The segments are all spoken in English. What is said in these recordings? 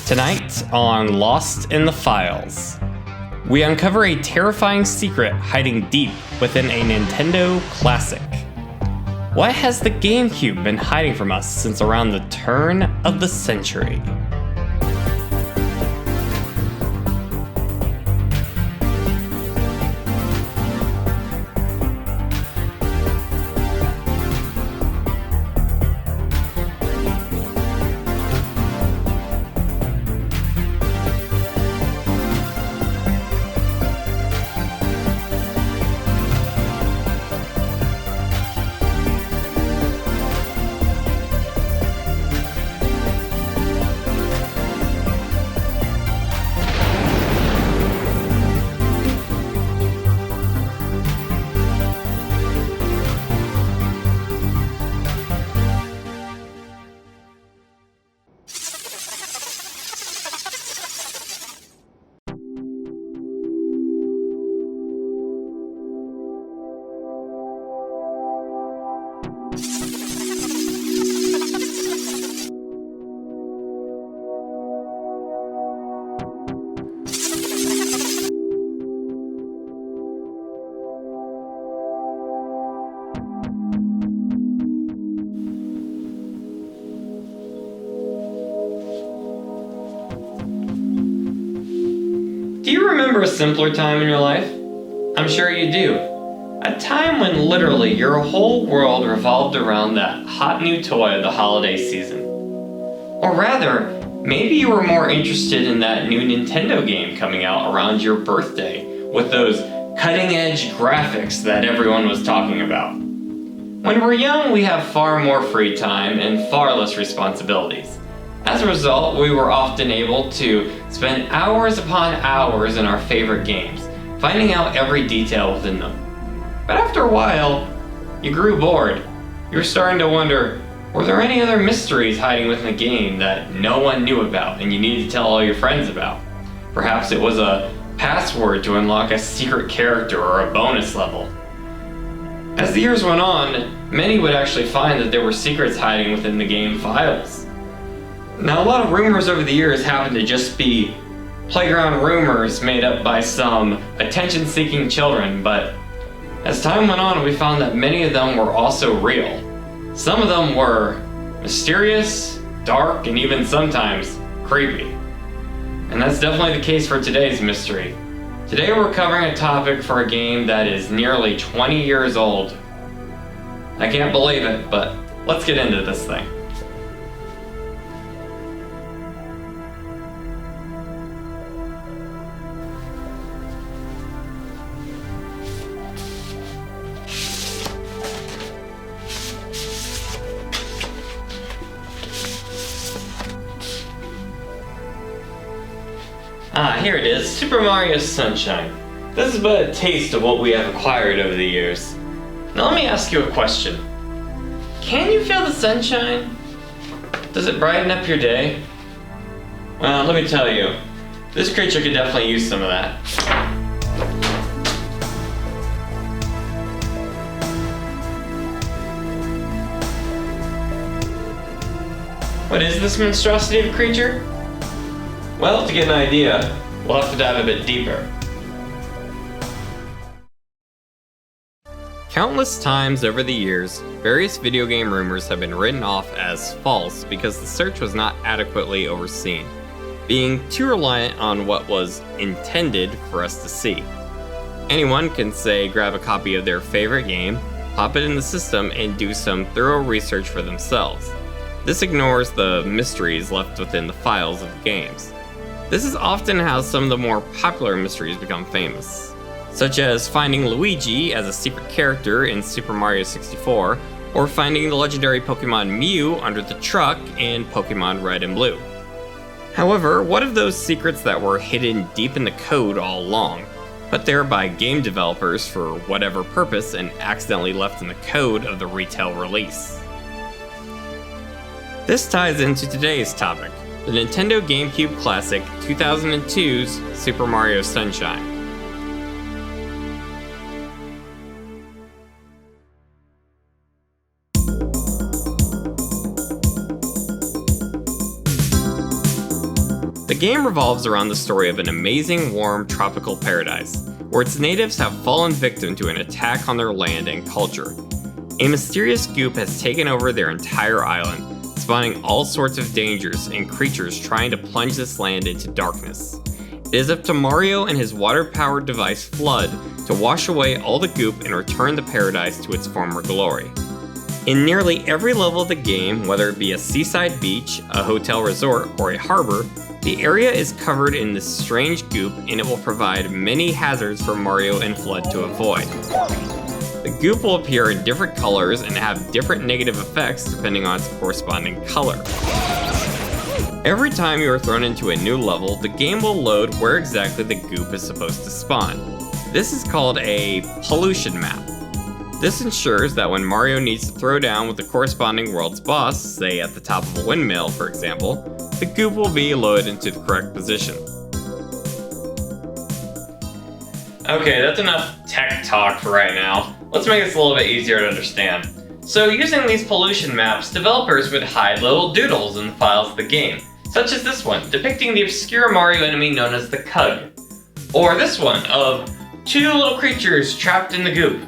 Tonight on Lost in the Files, we uncover a terrifying secret hiding deep within a Nintendo classic. What has the GameCube been hiding from us since around the turn of the century? Do you remember a simpler time in your life? I'm sure you do. A time when literally your whole world revolved around that hot new toy of the holiday season. Or rather, maybe you were more interested in that new Nintendo game coming out around your birthday with those cutting-edge graphics that everyone was talking about. When we're young, we have far more free time and far less responsibilities. As a result, we were often able to spend hours upon hours in our favorite games, finding out every detail within them. But after a while, you grew bored. You were starting to wonder, were there any other mysteries hiding within the game that no one knew about and you needed to tell all your friends about? Perhaps it was a password to unlock a secret character or a bonus level. As the years went on, many would actually find that there were secrets hiding within the game files. Now, a lot of rumors over the years happen to just be playground rumors made up by some attention-seeking children, but as time went on, we found that many of them were also real. Some of them were mysterious, dark, and even sometimes creepy. And that's definitely the case for today's mystery. Today we're covering a topic for a game that is nearly 20 years old. I can't believe it, but let's get into this thing. Here it is, Super Mario Sunshine. This is but a taste of what we have acquired over the years. Now let me ask you a question. Can you feel the sunshine? Does it brighten up your day? Well, let me tell you, this creature could definitely use some of that. What is this monstrosity of a creature? Well, to get an idea, we'll have to dive a bit deeper. Countless times over the years, various video game rumors have been written off as false because the search was not adequately overseen, being too reliant on what was intended for us to see. Anyone can say grab a copy of their favorite game, pop it in the system, and do some thorough research for themselves. This ignores the mysteries left within the files of the games. This is often how some of the more popular mysteries become famous, such as finding Luigi as a secret character in Super Mario 64, or finding the legendary Pokemon Mew under the truck in Pokemon Red and Blue. However, what of those secrets that were hidden deep in the code all along, put there by game developers for whatever purpose and accidentally left in the code of the retail release? This ties into today's topic, the Nintendo GameCube classic 2002's Super Mario Sunshine. The game revolves around the story of an amazing, warm, tropical paradise, where its natives have fallen victim to an attack on their land and culture. A mysterious goop has taken over their entire island, spawning all sorts of dangers and creatures trying to plunge this land into darkness. It is up to Mario and his water-powered device Flood to wash away all the goop and return the paradise to its former glory. In nearly every level of the game, whether it be a seaside beach, a hotel resort, or a harbor, the area is covered in this strange goop and it will provide many hazards for Mario and Flood to avoid. The goop will appear in different colors and have different negative effects depending on its corresponding color. Every time you are thrown into a new level, the game will load where exactly the goop is supposed to spawn. This is called a pollution map. This ensures that when Mario needs to throw down with the corresponding world's boss, say at the top of a windmill for example, the goop will be loaded into the correct position. Okay, that's enough tech talk for right now. Let's make this a little bit easier to understand. So using these pollution maps, developers would hide little doodles in the files of the game, such as this one, depicting the obscure Mario enemy known as the Cug. Or this one, of two little creatures trapped in the goop.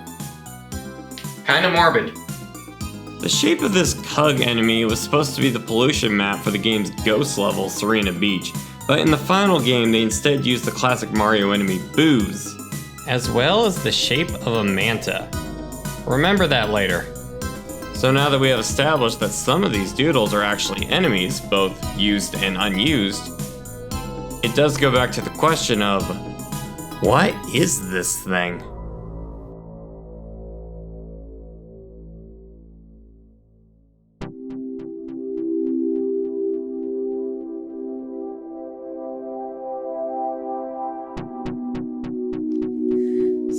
Kinda morbid. The shape of this Cug enemy was supposed to be the pollution map for the game's ghost level, Serena Beach, but in the final game they instead used the classic Mario enemy Booze, as well as the shape of a manta. Remember that later. So now that we have established that some of these doodles are actually enemies, both used and unused, it does go back to the question of, what is this thing?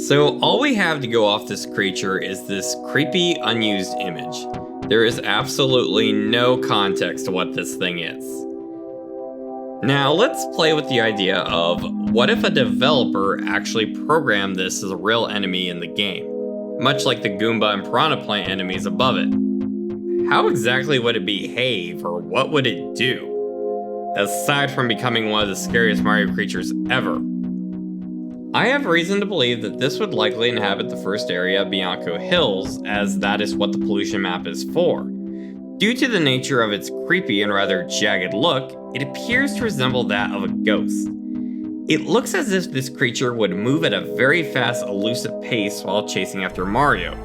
So all we have to go off this creature is this creepy, unused image. There is absolutely no context to what this thing is. Now let's play with the idea of, what if a developer actually programmed this as a real enemy in the game? Much like the Goomba and Piranha Plant enemies above it. How exactly would it behave, or what would it do? Aside from becoming one of the scariest Mario creatures ever. I have reason to believe that this would likely inhabit the first area of Bianco Hills, as that is what the pollution map is for. Due to the nature of its creepy and rather jagged look, it appears to resemble that of a ghost. It looks as if this creature would move at a very fast, elusive pace while chasing after Mario,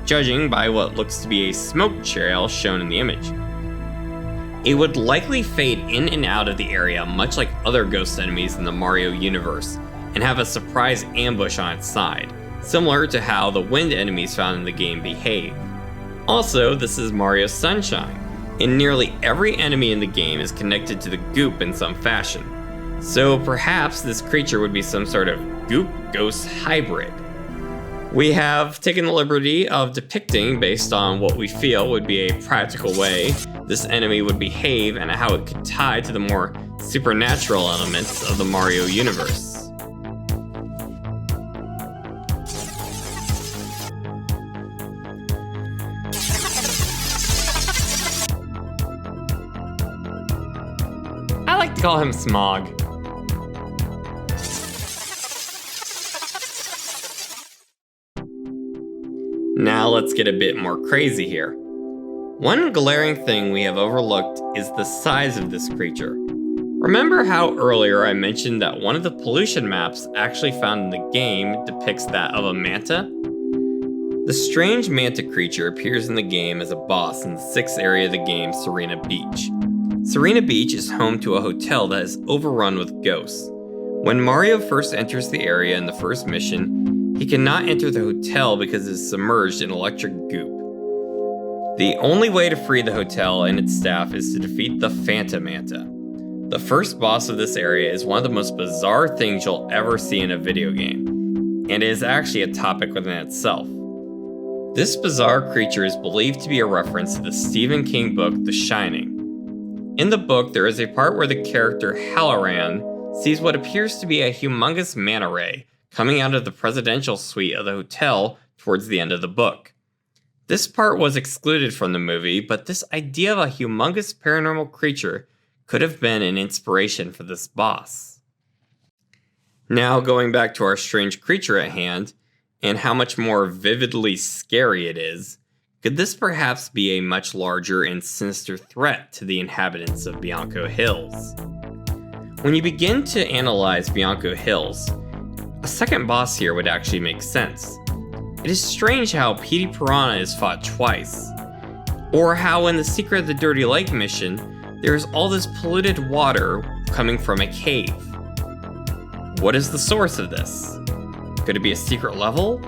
judging by what looks to be a smoke trail shown in the image. It would likely fade in and out of the area much like other ghost enemies in the Mario universe, and have a surprise ambush on its side, similar to how the wind enemies found in the game behave. Also, this is Mario's Sunshine, and nearly every enemy in the game is connected to the goop in some fashion. So perhaps this creature would be some sort of goop ghost hybrid. We have taken the liberty of depicting, based on what we feel would be a practical way this enemy would behave and how it could tie to the more supernatural elements of the Mario universe. I like to call him Smog. Now let's get a bit more crazy here. One glaring thing we have overlooked is the size of this creature. Remember how earlier I mentioned that one of the pollution maps actually found in the game depicts that of a manta? The strange manta creature appears in the game as a boss in the 6th area of the game, Serena Beach. Serena Beach is home to a hotel that is overrun with ghosts. When Mario first enters the area in the first mission, he cannot enter the hotel because it is submerged in electric goop. The only way to free the hotel and its staff is to defeat the Phantom Manta. The first boss of this area is one of the most bizarre things you'll ever see in a video game, and it is actually a topic within itself. This bizarre creature is believed to be a reference to the Stephen King book The Shining. In the book, there is a part where the character Halloran sees what appears to be a humongous manta ray coming out of the presidential suite of the hotel towards the end of the book. This part was excluded from the movie, but this idea of a humongous paranormal creature could have been an inspiration for this boss. Now, going back to our strange creature at hand, and how much more vividly scary it is, could this perhaps be a much larger and sinister threat to the inhabitants of Bianco Hills? When you begin to analyze Bianco Hills, a second boss here would actually make sense. It is strange how Petey Piranha is fought twice, or how in the Secret of the Dirty Lake mission, there is all this polluted water coming from a cave. What is the source of this? Could it be a secret level?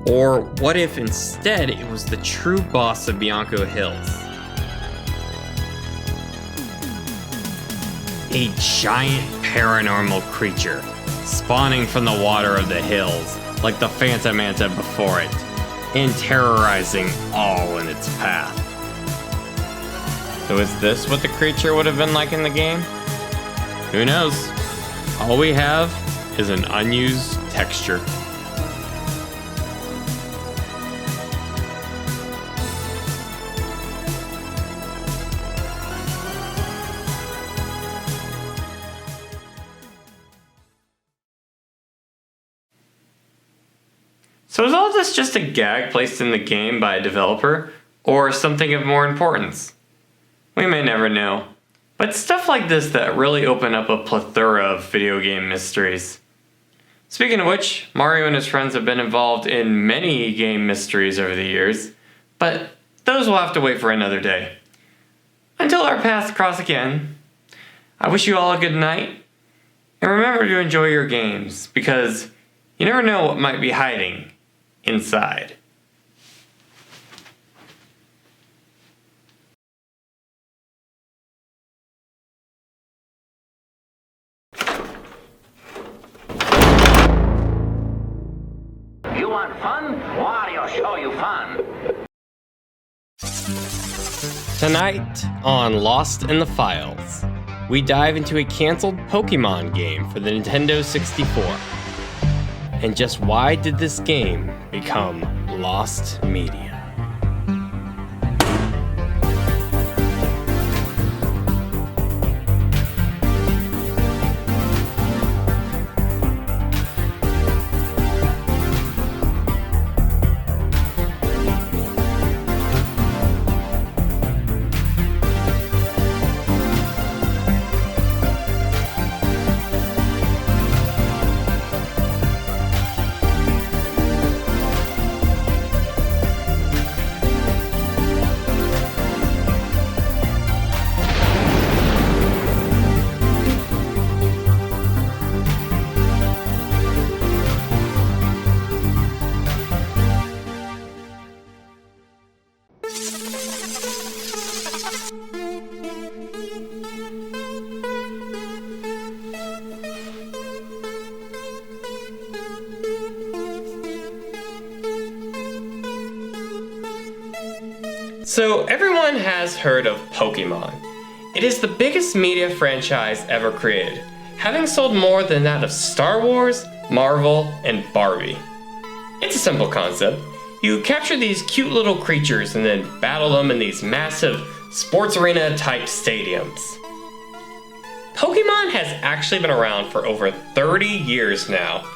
Or what if instead it was the true boss of Bianco Hills? A giant paranormal creature spawning from the water of the hills, like the Phantom Manta before it, and terrorizing all in its path. So is this what the creature would have been like in the game? Who knows? All we have is an unused texture. So is all this just a gag placed in the game by a developer, or something of more importance? We may never know, but it's stuff like this that really open up a plethora of video game mysteries. Speaking of which, Mario and his friends have been involved in many game mysteries over the years, but those will have to wait for another day. Until our paths cross again, I wish you all a good night, and remember to enjoy your games, because you never know what might be hiding inside. You want fun? Wario show you fun. Tonight on Lost in the Files, we dive into a canceled Pokemon game for the Nintendo 64. And just why did this game become lost media? So everyone has heard of Pokemon. It is the biggest media franchise ever created, having sold more than that of Star Wars, Marvel, and Barbie. It's a simple concept. You capture these cute little creatures and then battle them in these massive sports arena type stadiums. Pokemon has actually been around for over 30 years now,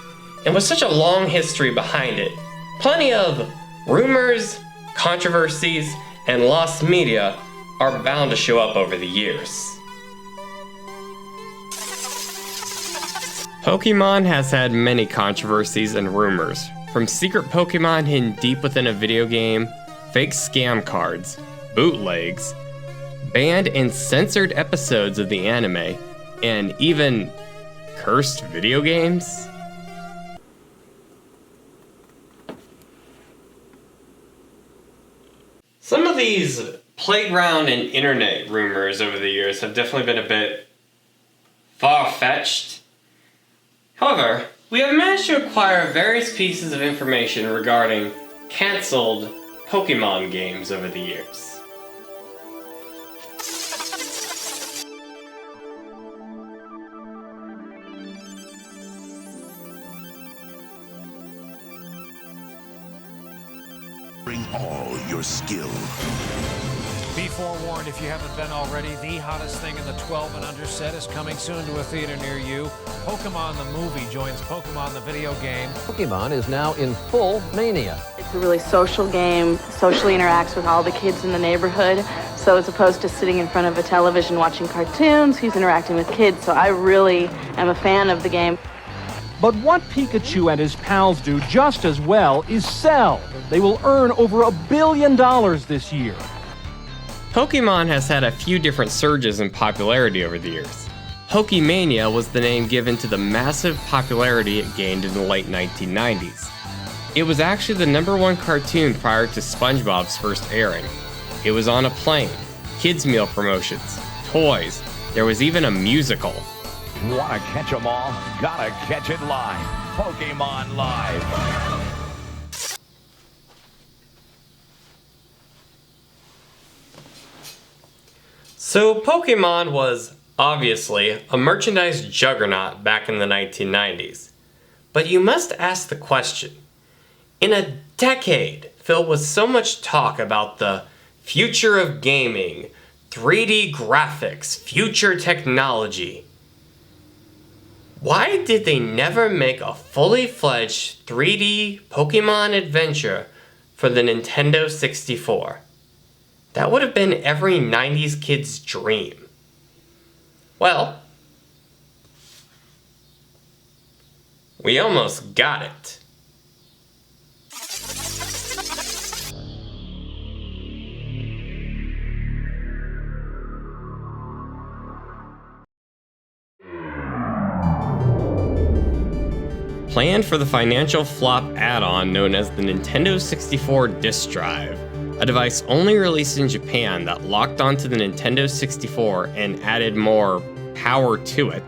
and with such a long history behind it, plenty of rumors, controversies, and lost media are bound to show up over the years. Pokemon has had many controversies and rumors, from secret Pokemon hidden deep within a video game, fake scam cards, bootlegs, banned and censored episodes of the anime, and even cursed video games. Some of these playground and internet rumors over the years have definitely been a bit far-fetched. However, we have managed to acquire various pieces of information regarding cancelled Pokemon games over the years. Bring all your skill. Be forewarned if you haven't been already, the hottest thing in the 12 and under set is coming soon to a theater near you. Pokemon the movie joins Pokemon the video game. Pokemon is now in full mania. It's a really social game, socially interacts with all the kids in the neighborhood. So as opposed to sitting in front of a television watching cartoons, he's interacting with kids. So I really am a fan of the game. But what Pikachu and his pals do just as well is sell. They will earn over $1 billion this year. Pokemon has had a few different surges in popularity over the years. Pokemania was the name given to the massive popularity it gained in the late 1990s. It was actually the #1 cartoon prior to SpongeBob's first airing. It was on a plane, kids' meal promotions, toys, there was even a musical. Wanna catch 'em all? Gotta catch it live. Pokemon Live. So Pokemon was, obviously, a merchandise juggernaut back in the 1990s. But you must ask the question, in a decade filled with so much talk about the future of gaming, 3D graphics, future technology, why did they never make a fully fledged 3D Pokemon adventure for the Nintendo 64? That would have been every 90s kid's dream. Well, we almost got it. Planned for the financial flop add-on known as the Nintendo 64 Disk Drive, a device only released in Japan that locked onto the Nintendo 64 and added more power to it,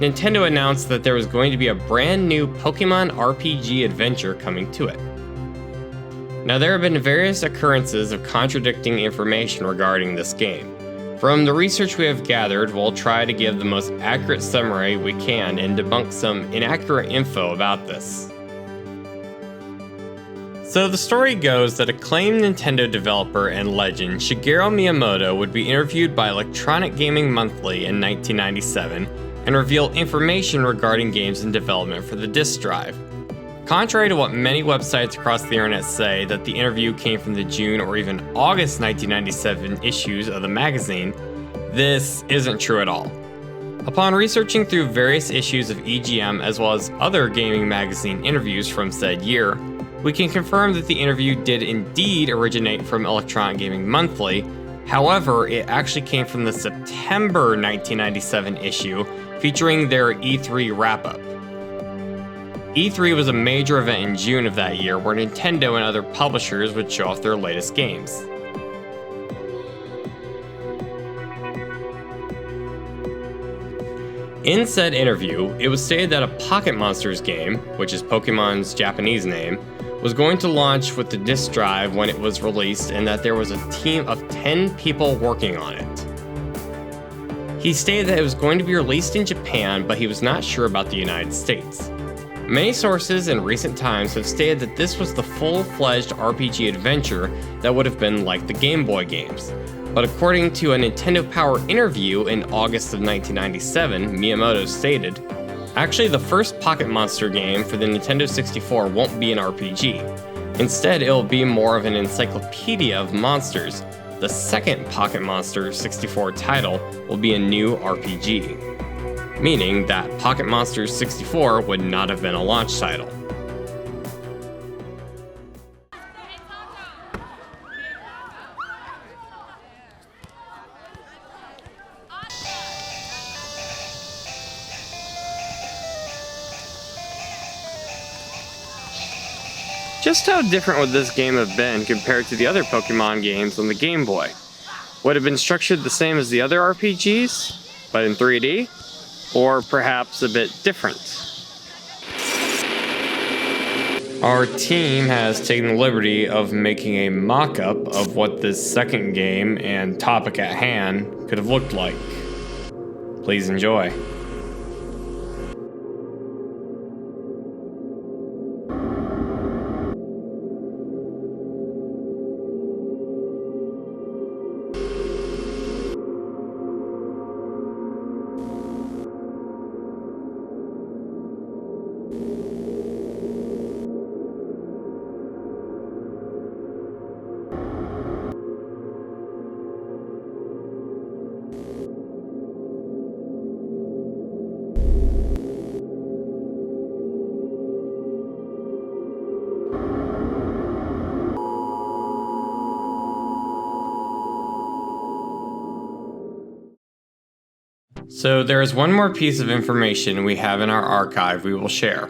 Nintendo announced that there was going to be a brand new Pokemon RPG adventure coming to it. Now there have been various occurrences of contradicting information regarding this game. From the research we have gathered, we'll try to give the most accurate summary we can and debunk some inaccurate info about this. So the story goes that acclaimed Nintendo developer and legend Shigeru Miyamoto would be interviewed by Electronic Gaming Monthly in 1997 and reveal information regarding games in development for the disk drive. Contrary to what many websites across the internet say that the interview came from the June or even August 1997 issues of the magazine, this isn't true at all. Upon researching through various issues of EGM as well as other gaming magazine interviews from said year, we can confirm that the interview did indeed originate from Electronic Gaming Monthly. However, it actually came from the September 1997 issue featuring their E3 wrap-up. E3 was a major event in June of that year where Nintendo and other publishers would show off their latest games. In said interview, it was stated that a Pocket Monsters game, which is Pokemon's Japanese name, was going to launch with the disk drive when it was released and that there was a team of 10 people working on it. He stated that it was going to be released in Japan, but he was not sure about the United States. Many sources in recent times have stated that this was the full-fledged RPG adventure that would have been like the Game Boy games. But according to a Nintendo Power interview in August of 1997, Miyamoto stated, "Actually, the first Pocket Monster game for the Nintendo 64 won't be an RPG. Instead, it'll be more of an encyclopedia of monsters. The second Pocket Monster 64 title will be a new RPG." Meaning that Pocket Monsters 64 would not have been a launch title. Just how different would this game have been compared to the other Pokemon games on the Game Boy? Would it have been structured the same as the other RPGs, but in 3D? Or perhaps a bit different? Our team has taken the liberty of making a mock-up of what this second game and topic at hand could have looked like. Please enjoy. So there is one more piece of information we have in our archive we will share.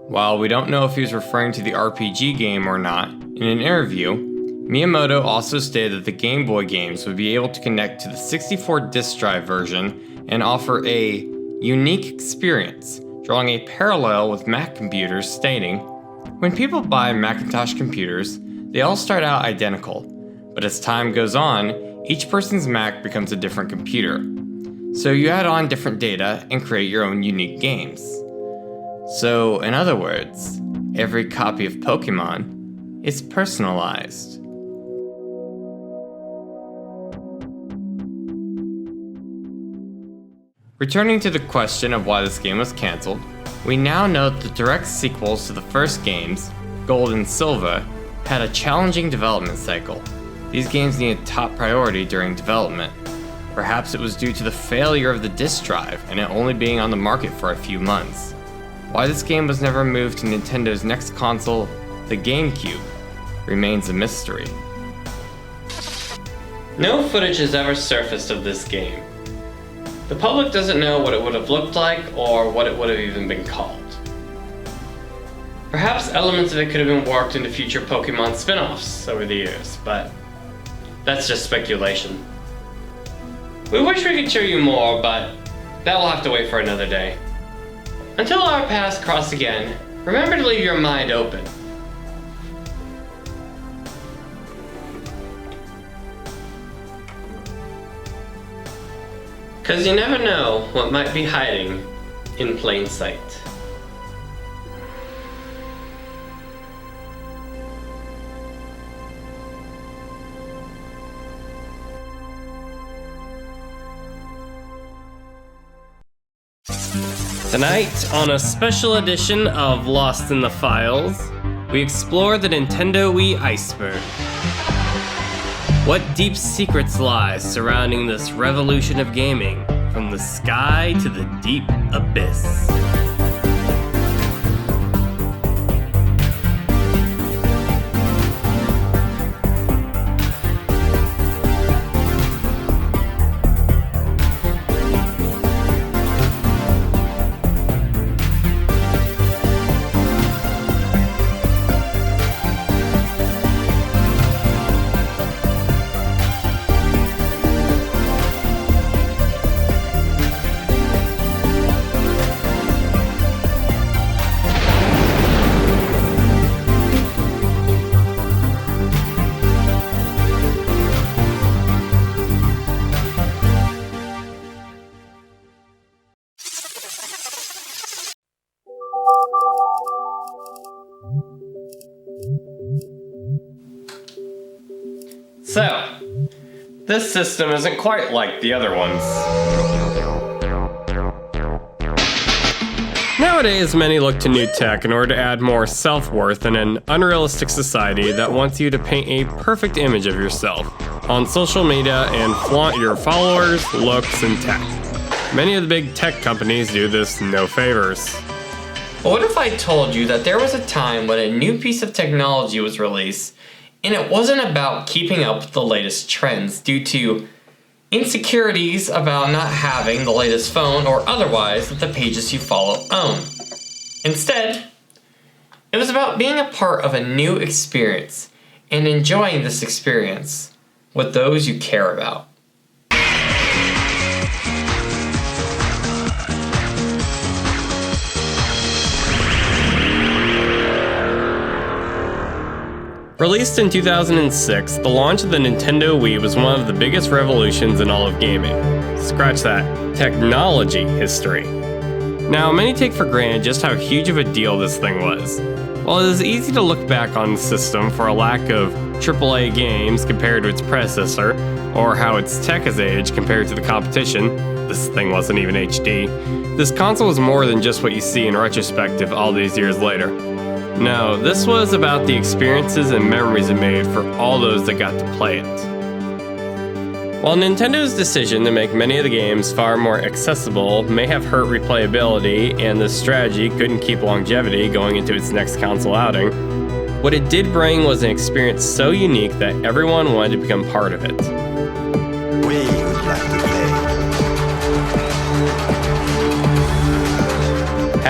While we don't know if he was referring to the RPG game or not, in an interview, Miyamoto also stated that the Game Boy games would be able to connect to the 64 disk drive version and offer a unique experience, drawing a parallel with Mac computers, stating, "When people buy Macintosh computers, they all start out identical, but as time goes on, each person's Mac becomes a different computer. So you add on different data and create your own unique games. So, in other words, every copy of Pokemon is personalized." Returning to the question of why this game was cancelled, we now know that the direct sequels to the first games, Gold and Silver, had a challenging development cycle. These games needed top priority during development. Perhaps it was due to the failure of the disk drive and it only being on the market for a few months. Why this game was never moved to Nintendo's next console, the GameCube, remains a mystery. No footage has ever surfaced of this game. The public doesn't know what it would have looked like or what it would have even been called. Perhaps elements of it could have been worked into future Pokemon spin-offs over the years, but that's just speculation. We wish we could show you more, but that will have to wait for another day. Until our paths cross again, remember to leave your mind open. Because you never know what might be hiding in plain sight. Tonight, on a special edition of Lost in the Files, we explore the Nintendo Wii Iceberg. What deep secrets lie surrounding this revolution of gaming, from the sky to the deep abyss? So, this system isn't quite like the other ones. Nowadays, many look to new tech in order to add more self-worth in an unrealistic society that wants you to paint a perfect image of yourself on social media and flaunt your followers, looks, and tech. Many of the big tech companies do this no favors. But what if I told you that there was a time when a new piece of technology was released and it wasn't about keeping up with the latest trends due to insecurities about not having the latest phone or otherwise that the pages you follow own. Instead, it was about being a part of a new experience and enjoying this experience with those you care about. Released in 2006, the launch of the Nintendo Wii was one of the biggest revolutions in all of gaming. Scratch that, technology history. Now, many take for granted just how huge of a deal this thing was. While it is easy to look back on the system for a lack of AAA games compared to its predecessor, or how its tech has aged compared to the competition, this thing wasn't even HD, this console was more than just what you see in retrospective all these years later. No, this was about the experiences and memories it made for all those that got to play it. While Nintendo's decision to make many of the games far more accessible may have hurt replayability, and this strategy couldn't keep longevity going into its next console outing, what it did bring was an experience so unique that everyone wanted to become part of it. We would like to play.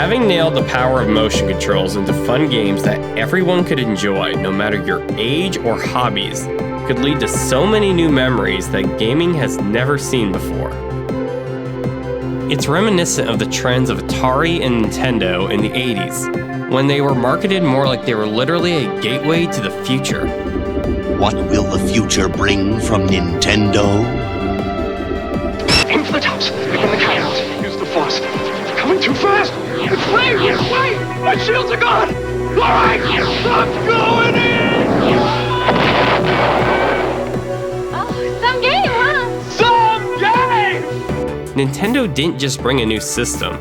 Having nailed the power of motion controls into fun games that everyone could enjoy, no matter your age or hobbies, could lead to so many new memories that gaming has never seen before. It's reminiscent of the trends of Atari and Nintendo in the 80s, when they were marketed more like they were literally a gateway to the future. What will the future bring from Nintendo? Aim for the tops. Begin the countdown. Use the force. Coming too fast. It's late. Wait. My shields are gone. All right. I'm going in. Oh, some game, huh? Some game. Nintendo didn't just bring a new system.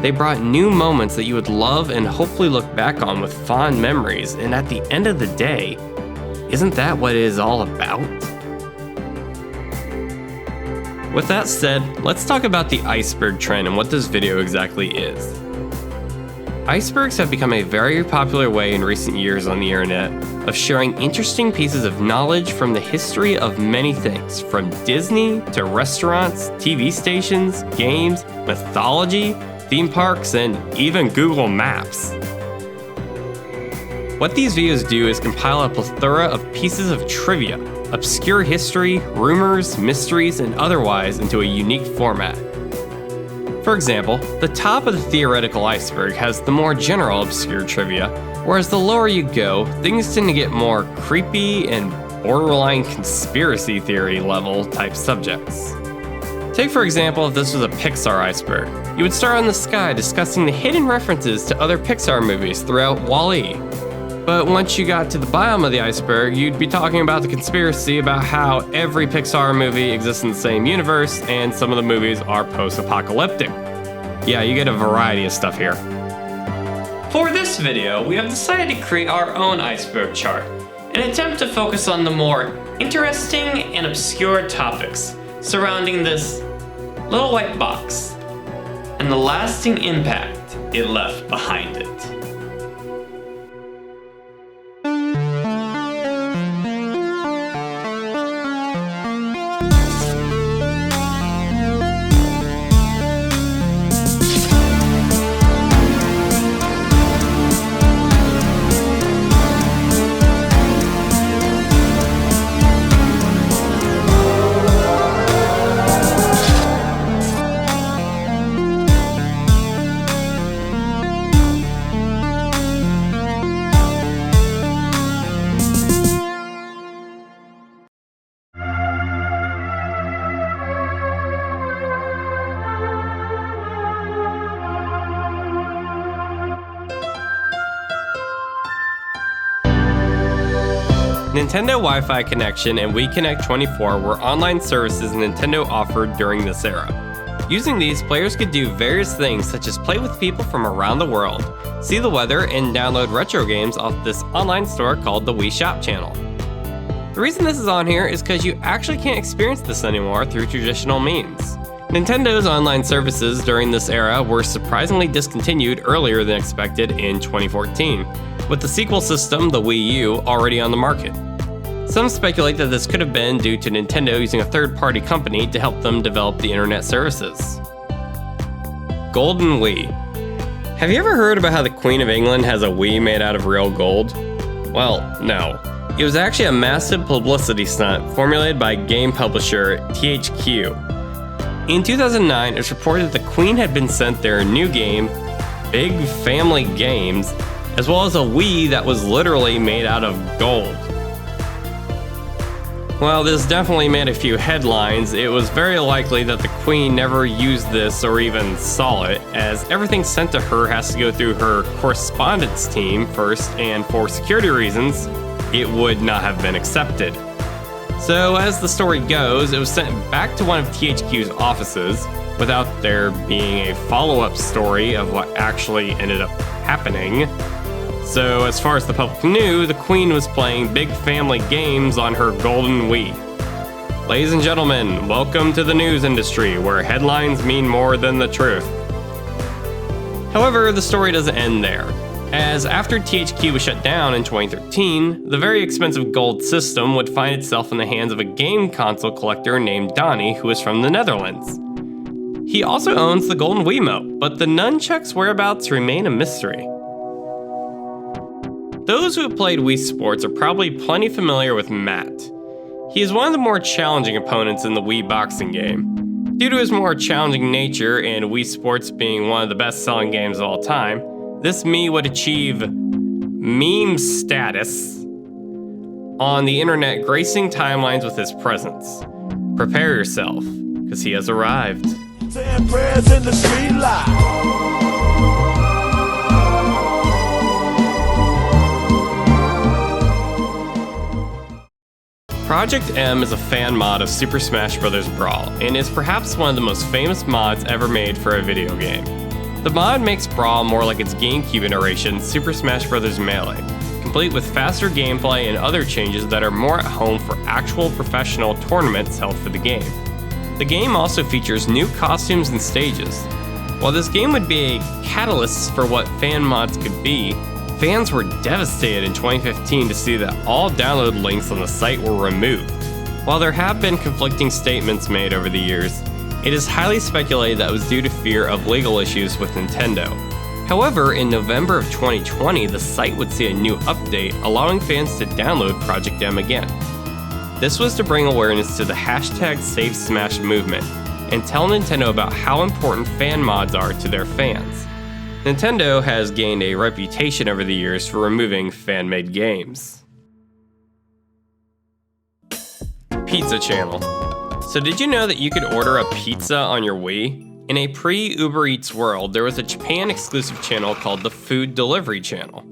They brought new moments that you would love and hopefully look back on with fond memories, and at the end of the day, isn't that what it is all about? With that said, let's talk about the iceberg trend and what this video exactly is. Icebergs have become a very popular way in recent years on the internet of sharing interesting pieces of knowledge from the history of many things, from Disney to restaurants, TV stations, games, mythology, theme parks, and even Google Maps. What these videos do is compile a plethora of pieces of trivia, obscure history, rumors, mysteries, and otherwise into a unique format. For example, the top of the theoretical iceberg has the more general obscure trivia, whereas the lower you go, things tend to get more creepy and borderline conspiracy theory level type subjects. Take for example if this was a Pixar iceberg. You would start on the sky discussing the hidden references to other Pixar movies throughout Wall-E. But once you got to the bottom of the iceberg, you'd be talking about the conspiracy about how every Pixar movie exists in the same universe and some of the movies are post-apocalyptic. Yeah, you get a variety of stuff here. For this video, we have decided to create our own iceberg chart, an attempt to focus on the more interesting and obscure topics surrounding this little white box and the lasting impact it left behind it. Nintendo Wi-Fi Connection and Wii Connect 24 were online services Nintendo offered during this era. Using these, players could do various things such as play with people from around the world, see the weather, and download retro games off this online store called the Wii Shop channel. The reason this is on here is because you actually can't experience this anymore through traditional means. Nintendo's online services during this era were surprisingly discontinued earlier than expected in 2014, with the sequel system, the Wii U, already on the market. Some speculate that this could have been due to Nintendo using a third-party company to help them develop the internet services. Golden Wii. Have you ever heard about how the Queen of England has a Wii made out of real gold? Well, no. It was actually a massive publicity stunt formulated by game publisher THQ. In 2009, it was reported that the Queen had been sent their new game, Big Family Games, as well as a Wii that was literally made out of gold. While this definitely made a few headlines, it was very likely that the Queen never used this or even saw it, as everything sent to her has to go through her correspondence team first, and for security reasons, it would not have been accepted. So as the story goes, it was sent back to one of THQ's offices, without there being a follow-up story of what actually ended up happening. So as far as the public knew, the Queen was playing Big Family Games on her golden Wii. Ladies and gentlemen, welcome to the news industry, where headlines mean more than the truth. However, the story doesn't end there, as after THQ was shut down in 2013, the very expensive gold system would find itself in the hands of a game console collector named Donnie, who was from the Netherlands. He also owns the golden Wiimote, but the nunchuck's whereabouts remain a mystery. Those who have played Wii Sports are probably plenty familiar with Matt. He is one of the more challenging opponents in the Wii boxing game. Due to his more challenging nature and Wii Sports being one of the best-selling games of all time, this Mii would achieve meme status on the internet, gracing timelines with his presence. Prepare yourself, because he has arrived. Project M is a fan mod of Super Smash Bros. Brawl, and is perhaps one of the most famous mods ever made for a video game. The mod makes Brawl more like its GameCube iteration, Super Smash Bros. Melee, complete with faster gameplay and other changes that are more at home for actual professional tournaments held for the game. The game also features new costumes and stages. While this game would be a catalyst for what fan mods could be, fans were devastated in 2015 to see that all download links on the site were removed. While there have been conflicting statements made over the years, it is highly speculated that it was due to fear of legal issues with Nintendo. However, in November of 2020, the site would see a new update allowing fans to download Project M again. This was to bring awareness to the #SaveSmash movement and tell Nintendo about how important fan mods are to their fans. Nintendo has gained a reputation over the years for removing fan-made games. Pizza channel. So did you know that you could order a pizza on your Wii? In a pre-Uber Eats world, there was a Japan-exclusive channel called the Food Delivery Channel.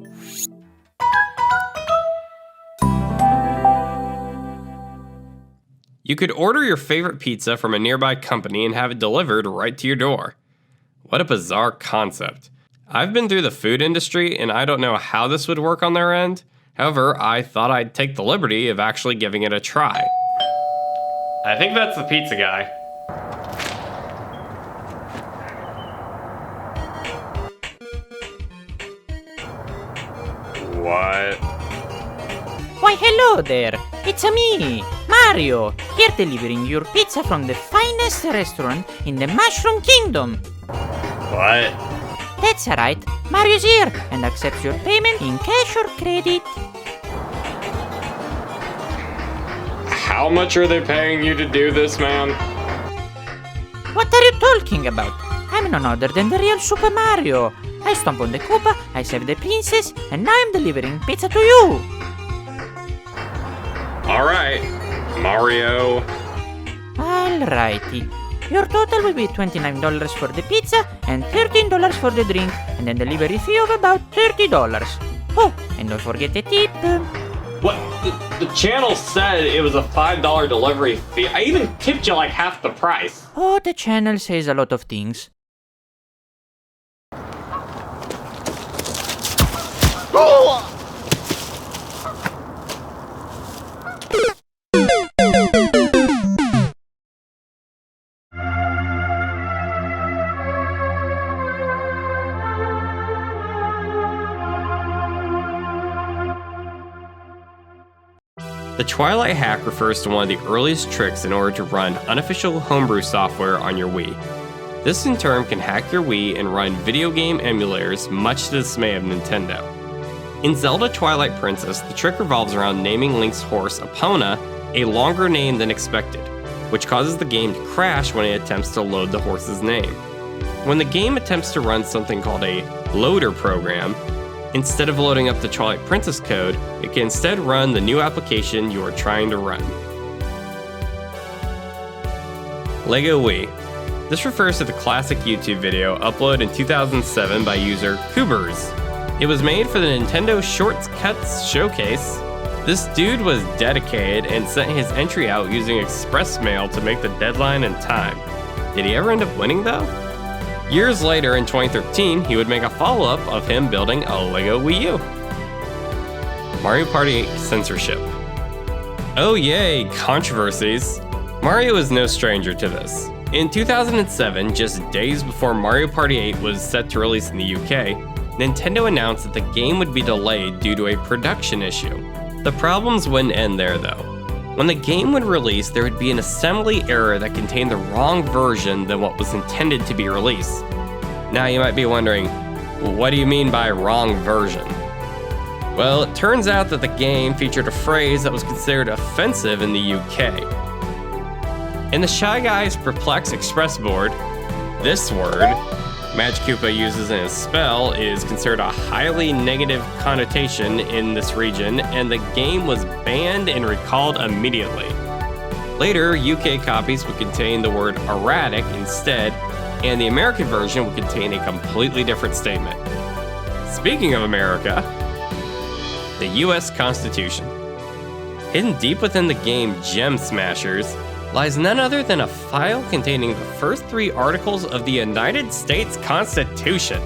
You could order your favorite pizza from a nearby company and have it delivered right to your door. What a bizarre concept. I've been through the food industry and I don't know how this would work on their end. However, I thought I'd take the liberty of actually giving it a try. I think that's the pizza guy. What? Why, hello there. It's me, Mario, here delivering your pizza from the finest restaurant in the Mushroom Kingdom. What? That's right. Mario's here and accepts your payment in cash or credit. How much are they paying you to do this, man? What are you talking about? I'm none other than the real Super Mario. I stomp on the Koopa, I save the princess, and now I'm delivering pizza to you. Alright, Mario. Alrighty. Your total will be $29 for the pizza and $13 for the drink, and then delivery fee of about $30. Oh, and don't forget the tip. What? The channel said it was a $5 delivery fee. I even tipped you like half the price. Oh, the channel says a lot of things. The Twilight hack refers to one of the earliest tricks in order to run unofficial homebrew software on your Wii. This in turn can hack your Wii and run video game emulators, much to the dismay of Nintendo. In Zelda Twilight Princess, the trick revolves around naming Link's horse Epona a longer name than expected, which causes the game to crash when it attempts to load the horse's name. When the game attempts to run something called a loader program, instead of loading up the Twilight Princess code, it can instead run the new application you are trying to run. Lego Wii. This refers to the classic YouTube video uploaded in 2007 by user Kubers. It was made for the Nintendo Shortcuts Showcase. This dude was dedicated and sent his entry out using express mail to make the deadline in time. Did he ever end up winning though? Years later, in 2013, he would make a follow-up of him building a Lego Wii U. Mario Party 8 censorship. Oh yay, controversies. Mario is no stranger to this. In 2007, just days before Mario Party 8 was set to release in the UK, Nintendo announced that the game would be delayed due to a production issue. The problems wouldn't end there though. When the game would release, there would be an assembly error that contained the wrong version than what was intended to be released. Now you might be wondering, what do you mean by wrong version? Well, it turns out that the game featured a phrase that was considered offensive in the UK. In the Shy Guy's Perplex Express board, this word, Magic Koopa uses in his spell, is considered a highly negative connotation in this region, and the game was banned and recalled immediately. Later, UK copies would contain the word erratic instead, and the American version would contain a completely different statement. Speaking of America, the US Constitution. Hidden deep within the game Gem Smashers lies none other than a file containing the first 3 articles of the United States Constitution.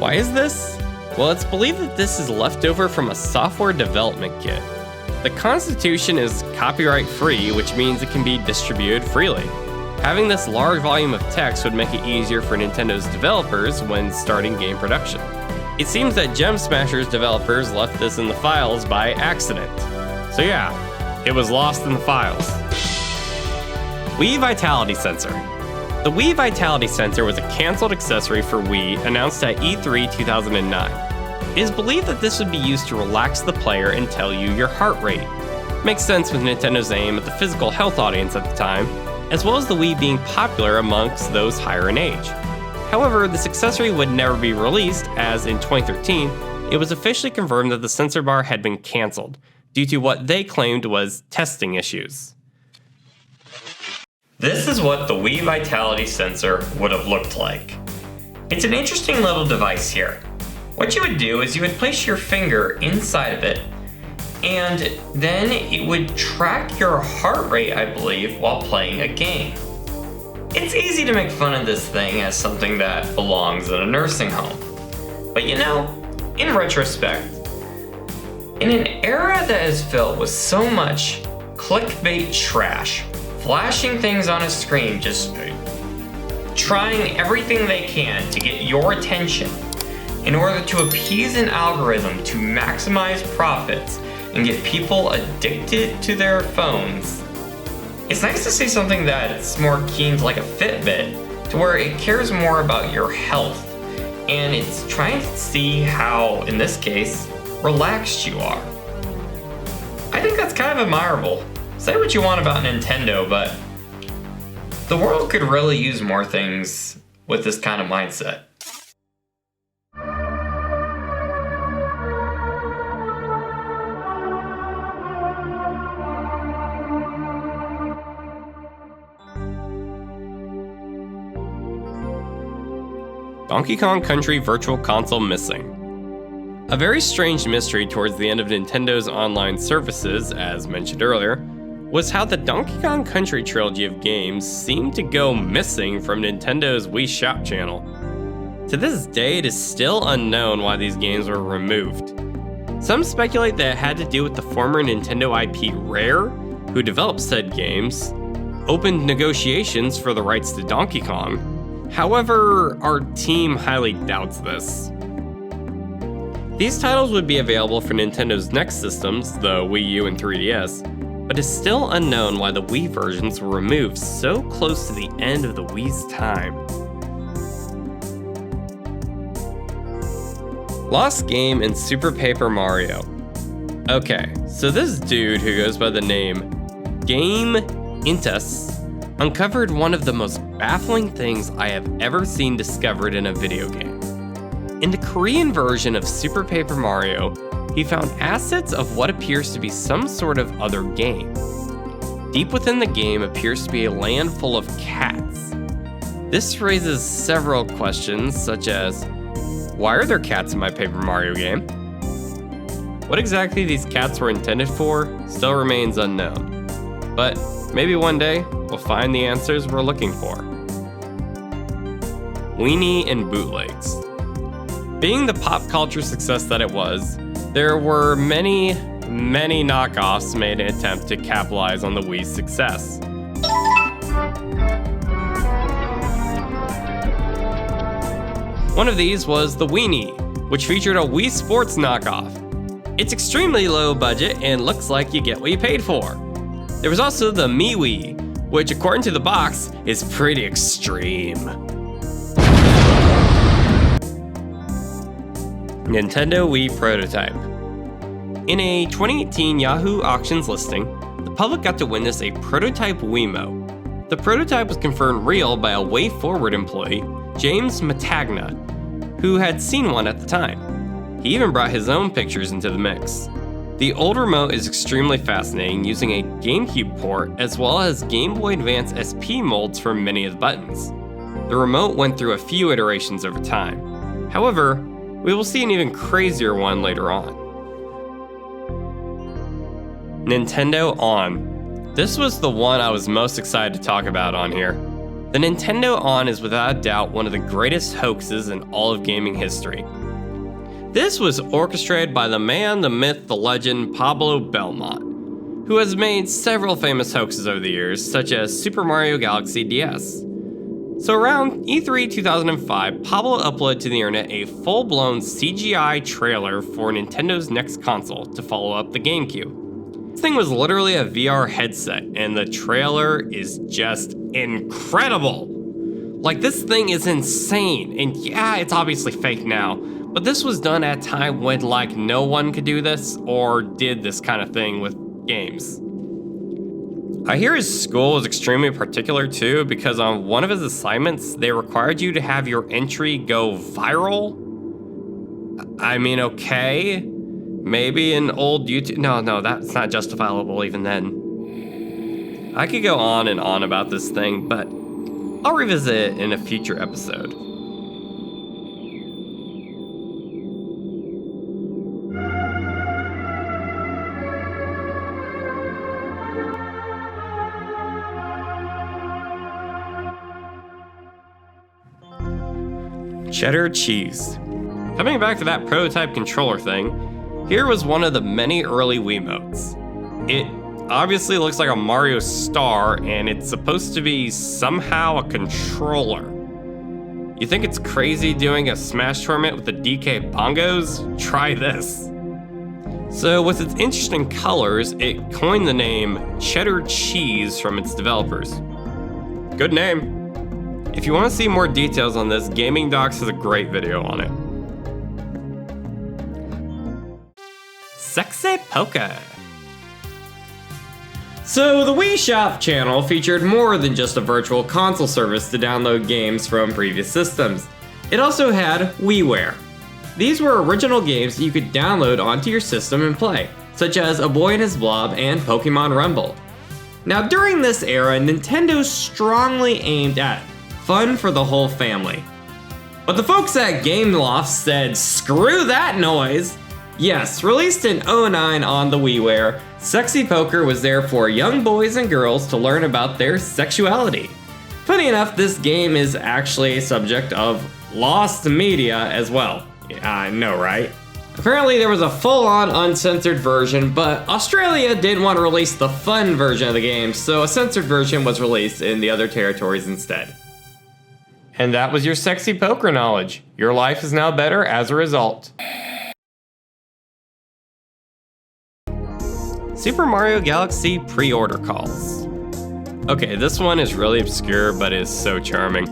Why is this? Well, it's believed that this is left over from a software development kit. The Constitution is copyright free, which means it can be distributed freely. Having this large volume of text would make it easier for Nintendo's developers when starting game production. It seems that Gem Smashers developers left this in the files by accident. So yeah, it was lost in the files. Wii Vitality Sensor. The Wii Vitality Sensor was a cancelled accessory for Wii announced at E3 2009. It is believed that this would be used to relax the player and tell you your heart rate. Makes sense with Nintendo's aim at the physical health audience at the time, as well as the Wii being popular amongst those higher in age. However, this accessory would never be released, as in 2013, it was officially confirmed that the sensor bar had been cancelled, due to what they claimed was testing issues. This is what the Wii Vitality Sensor would have looked like. It's an interesting little device here. What you would do is you would place your finger inside of it, and then it would track your heart rate, I believe, while playing a game. It's easy to make fun of this thing as something that belongs in a nursing home. But you know, in retrospect, in an era that is filled with so much clickbait trash, flashing things on a screen, just trying everything they can to get your attention in order to appease an algorithm to maximize profits and get people addicted to their phones, it's nice to see something that's more keen to like a Fitbit, to where it cares more about your health, and it's trying to see how, in this case, relaxed you are. I think that's kind of admirable. Say what you want about Nintendo, but the world could really use more things with this kind of mindset. Donkey Kong Country Virtual Console missing. A very strange mystery towards the end of Nintendo's online services, as mentioned earlier, was how the Donkey Kong Country trilogy of games seemed to go missing from Nintendo's Wii Shop channel. To this day, it is still unknown why these games were removed. Some speculate that it had to do with the former Nintendo IP Rare, who developed said games, opened negotiations for the rights to Donkey Kong. However, our team highly doubts this. These titles would be available for Nintendo's next systems, the Wii U and 3DS, but it's still unknown why the Wii versions were removed so close to the end of the Wii's time. Lost Game in Super Paper Mario. Okay, so this dude who goes by the name Game Intus uncovered one of the most baffling things I have ever seen discovered in a video game. In the Korean version of Super Paper Mario, he found assets of what appears to be some sort of other game. Deep within the game appears to be a land full of cats. This raises several questions, such as, why are there cats in my Paper Mario game? What exactly these cats were intended for still remains unknown. But maybe one day, we'll find the answers we're looking for. Weenie and bootlegs. Being the pop culture success that it was, there were many knockoffs made in an attempt to capitalize on the Wii's success. One of these was the Weenie, which featured a Wii Sports knockoff. It's extremely low budget and looks like you get what you paid for. There was also the MiiWii, which according to the box is pretty extreme. Nintendo Wii prototype. In a 2018 Yahoo Auctions listing, the public got to witness a prototype Wiimote. The prototype was confirmed real by a WayForward employee, James Matagna, who had seen one at the time. He even brought his own pictures into the mix. The old remote is extremely fascinating, using a GameCube port as well as Game Boy Advance SP molds for many of the buttons. The remote went through a few iterations over time. However, we will see an even crazier one later on. Nintendo On. This was the one I was most excited to talk about on here. The Nintendo On is without a doubt one of the greatest hoaxes in all of gaming history. This was orchestrated by the man, the myth, the legend, Pablo Belmont, who has made several famous hoaxes over the years, such as Super Mario Galaxy DS. So around E3 2005, Pablo uploaded to the internet a full-blown CGI trailer for Nintendo's next console to follow up the GameCube. This thing was literally a VR headset, and the trailer is just incredible. Like, this thing is insane, and yeah, it's obviously fake now, but this was done at a time when, like, no one could do this or did this kind of thing with games. I hear his school was extremely particular too, because on one of his assignments, they required you to have your entry go viral. I mean, okay, maybe an old YouTube, no, that's not justifiable even then. I could go on and on about this thing, but I'll revisit it in a future episode. Cheddar cheese. Coming back to that prototype controller thing, here was one of the many early Wiimotes. It obviously looks like a Mario star, and it's supposed to be somehow a controller. You think it's crazy doing a Smash tournament with the DK bongos? Try this. So with its interesting colors, it coined the name Cheddar Cheese from its developers. Good name. If you want to see more details on this, Gaming Docs has a great video on it. Sexy Poker. So the Wii Shop channel featured more than just a virtual console service to download games from previous systems. It also had WiiWare. These were original games that you could download onto your system and play, such as A Boy and His Blob and Pokemon Rumble. Now during this era, Nintendo strongly aimed at fun for the whole family. But the folks at Gameloft said, screw that noise! Yes, released in 2009 on the WiiWare, Sexy Poker was there for young boys and girls to learn about their sexuality. Funny enough, this game is actually a subject of lost media as well. I know, right? Apparently there was a full-on uncensored version, but Australia didn't want to release the fun version of the game, so a censored version was released in the other territories instead. And that was your Sexy Poker knowledge. Your life is now better as a result. Super Mario Galaxy pre-order calls. Okay, this one is really obscure, but is so charming.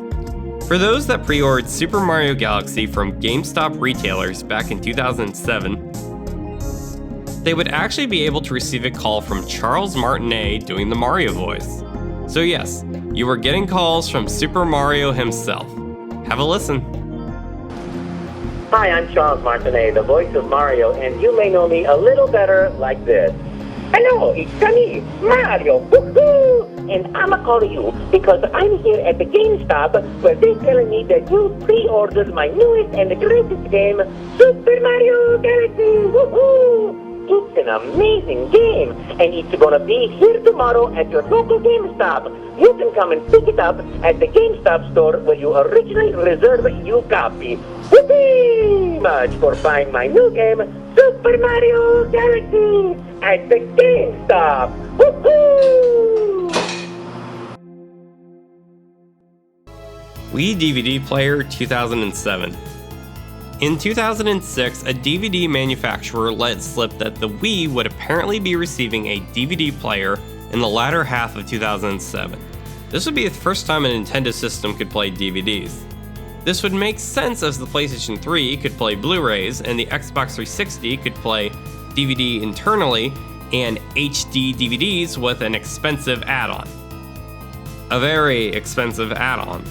For those that pre-ordered Super Mario Galaxy from GameStop retailers back in 2007, they would actually be able to receive a call from Charles Martinet doing the Mario voice. So yes, you were getting calls from Super Mario himself. Have a listen. Hi, I'm Charles Martinet, the voice of Mario, and you may know me a little better like this. Hello, it's me, Mario, woohoo! And I'ma call you because I'm here at the GameStop where they're telling me that you pre-ordered my newest and the greatest game, Super Mario Galaxy, woohoo! It's an amazing game, and it's gonna be here tomorrow at your local GameStop. You can come and pick it up at the GameStop store where you originally reserved your copy. Whoopee! Much for buying my new game, Super Mario Galaxy, at the GameStop. Woohoo! Wii DVD Player 2007. In 2006, a DVD manufacturer let slip that the Wii would apparently be receiving a DVD player in the latter half of 2007. This would be the first time a Nintendo system could play DVDs. This would make sense as the PlayStation 3 could play Blu-rays and the Xbox 360 could play DVD internally and HD DVDs with an expensive add-on. A very expensive add-on.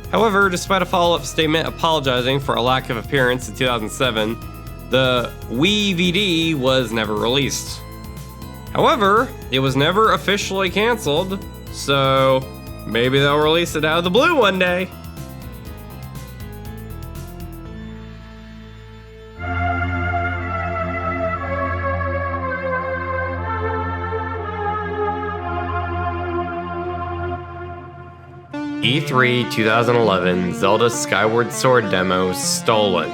However, despite a follow-up statement apologizing for a lack of appearance in 2007, the Wii VD was never released. However, it was never officially canceled, so maybe they'll release it out of the blue one day. E3 2011 Zelda Skyward Sword demo stolen.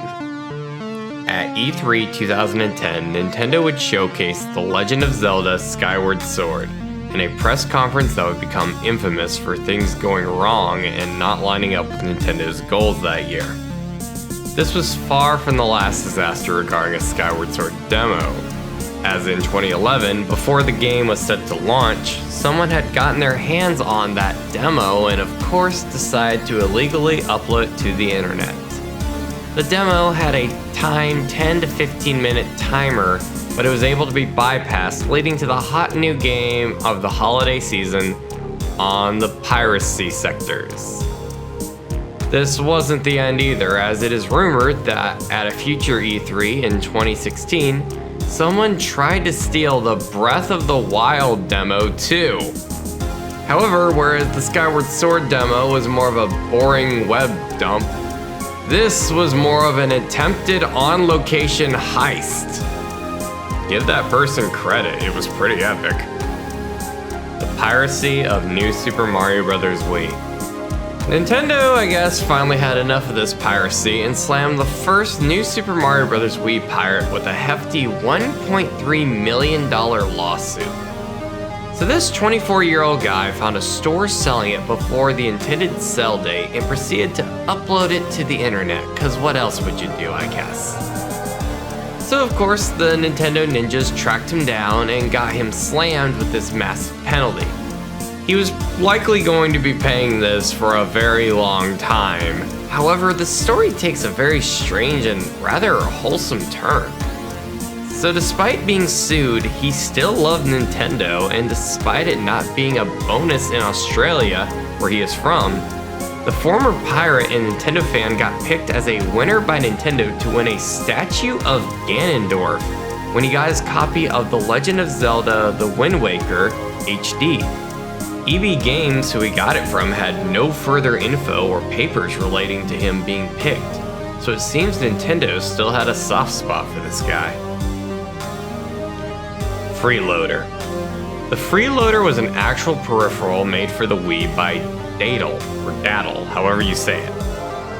At E3 2010, Nintendo would showcase The Legend of Zelda Skyward Sword in a press conference that would become infamous for things going wrong and not lining up with Nintendo's goals that year. This was far from the last disaster regarding a Skyward Sword demo, as in 2011, before the game was set to launch, someone had gotten their hands on that demo and of course decided to illegally upload it to the internet. The demo had a timed 10 to 15 minute timer, but it was able to be bypassed, leading to the hot new game of the holiday season on the piracy sectors. This wasn't the end either, as it is rumored that at a future E3 in 2016, someone tried to steal the Breath of the Wild demo too. However, whereas the Skyward Sword demo was more of a boring web dump, this was more of an attempted on-location heist. Give that person credit, it was pretty epic. The piracy of New Super Mario Bros. Wii. Nintendo, I guess, finally had enough of this piracy and slammed the first New Super Mario Bros. Wii pirate with a hefty $1.3 million lawsuit. So this 24-year-old guy found a store selling it before the intended sell date and proceeded to upload it to the internet, cause what else would you do, I guess? So of course, the Nintendo ninjas tracked him down and got him slammed with this massive penalty. He was likely going to be paying this for a very long time. However, the story takes a very strange and rather wholesome turn. So despite being sued, he still loved Nintendo, and despite it not being a bonus in Australia, where he is from, the former pirate and Nintendo fan got picked as a winner by Nintendo to win a statue of Ganondorf when he got his copy of The Legend of Zelda The Wind Waker HD. EB Games, who he got it from, had no further info or papers relating to him being picked, so it seems Nintendo still had a soft spot for this guy. Freeloader. The Freeloader was an actual peripheral made for the Wii by Daddle, or Daddle, however you say it.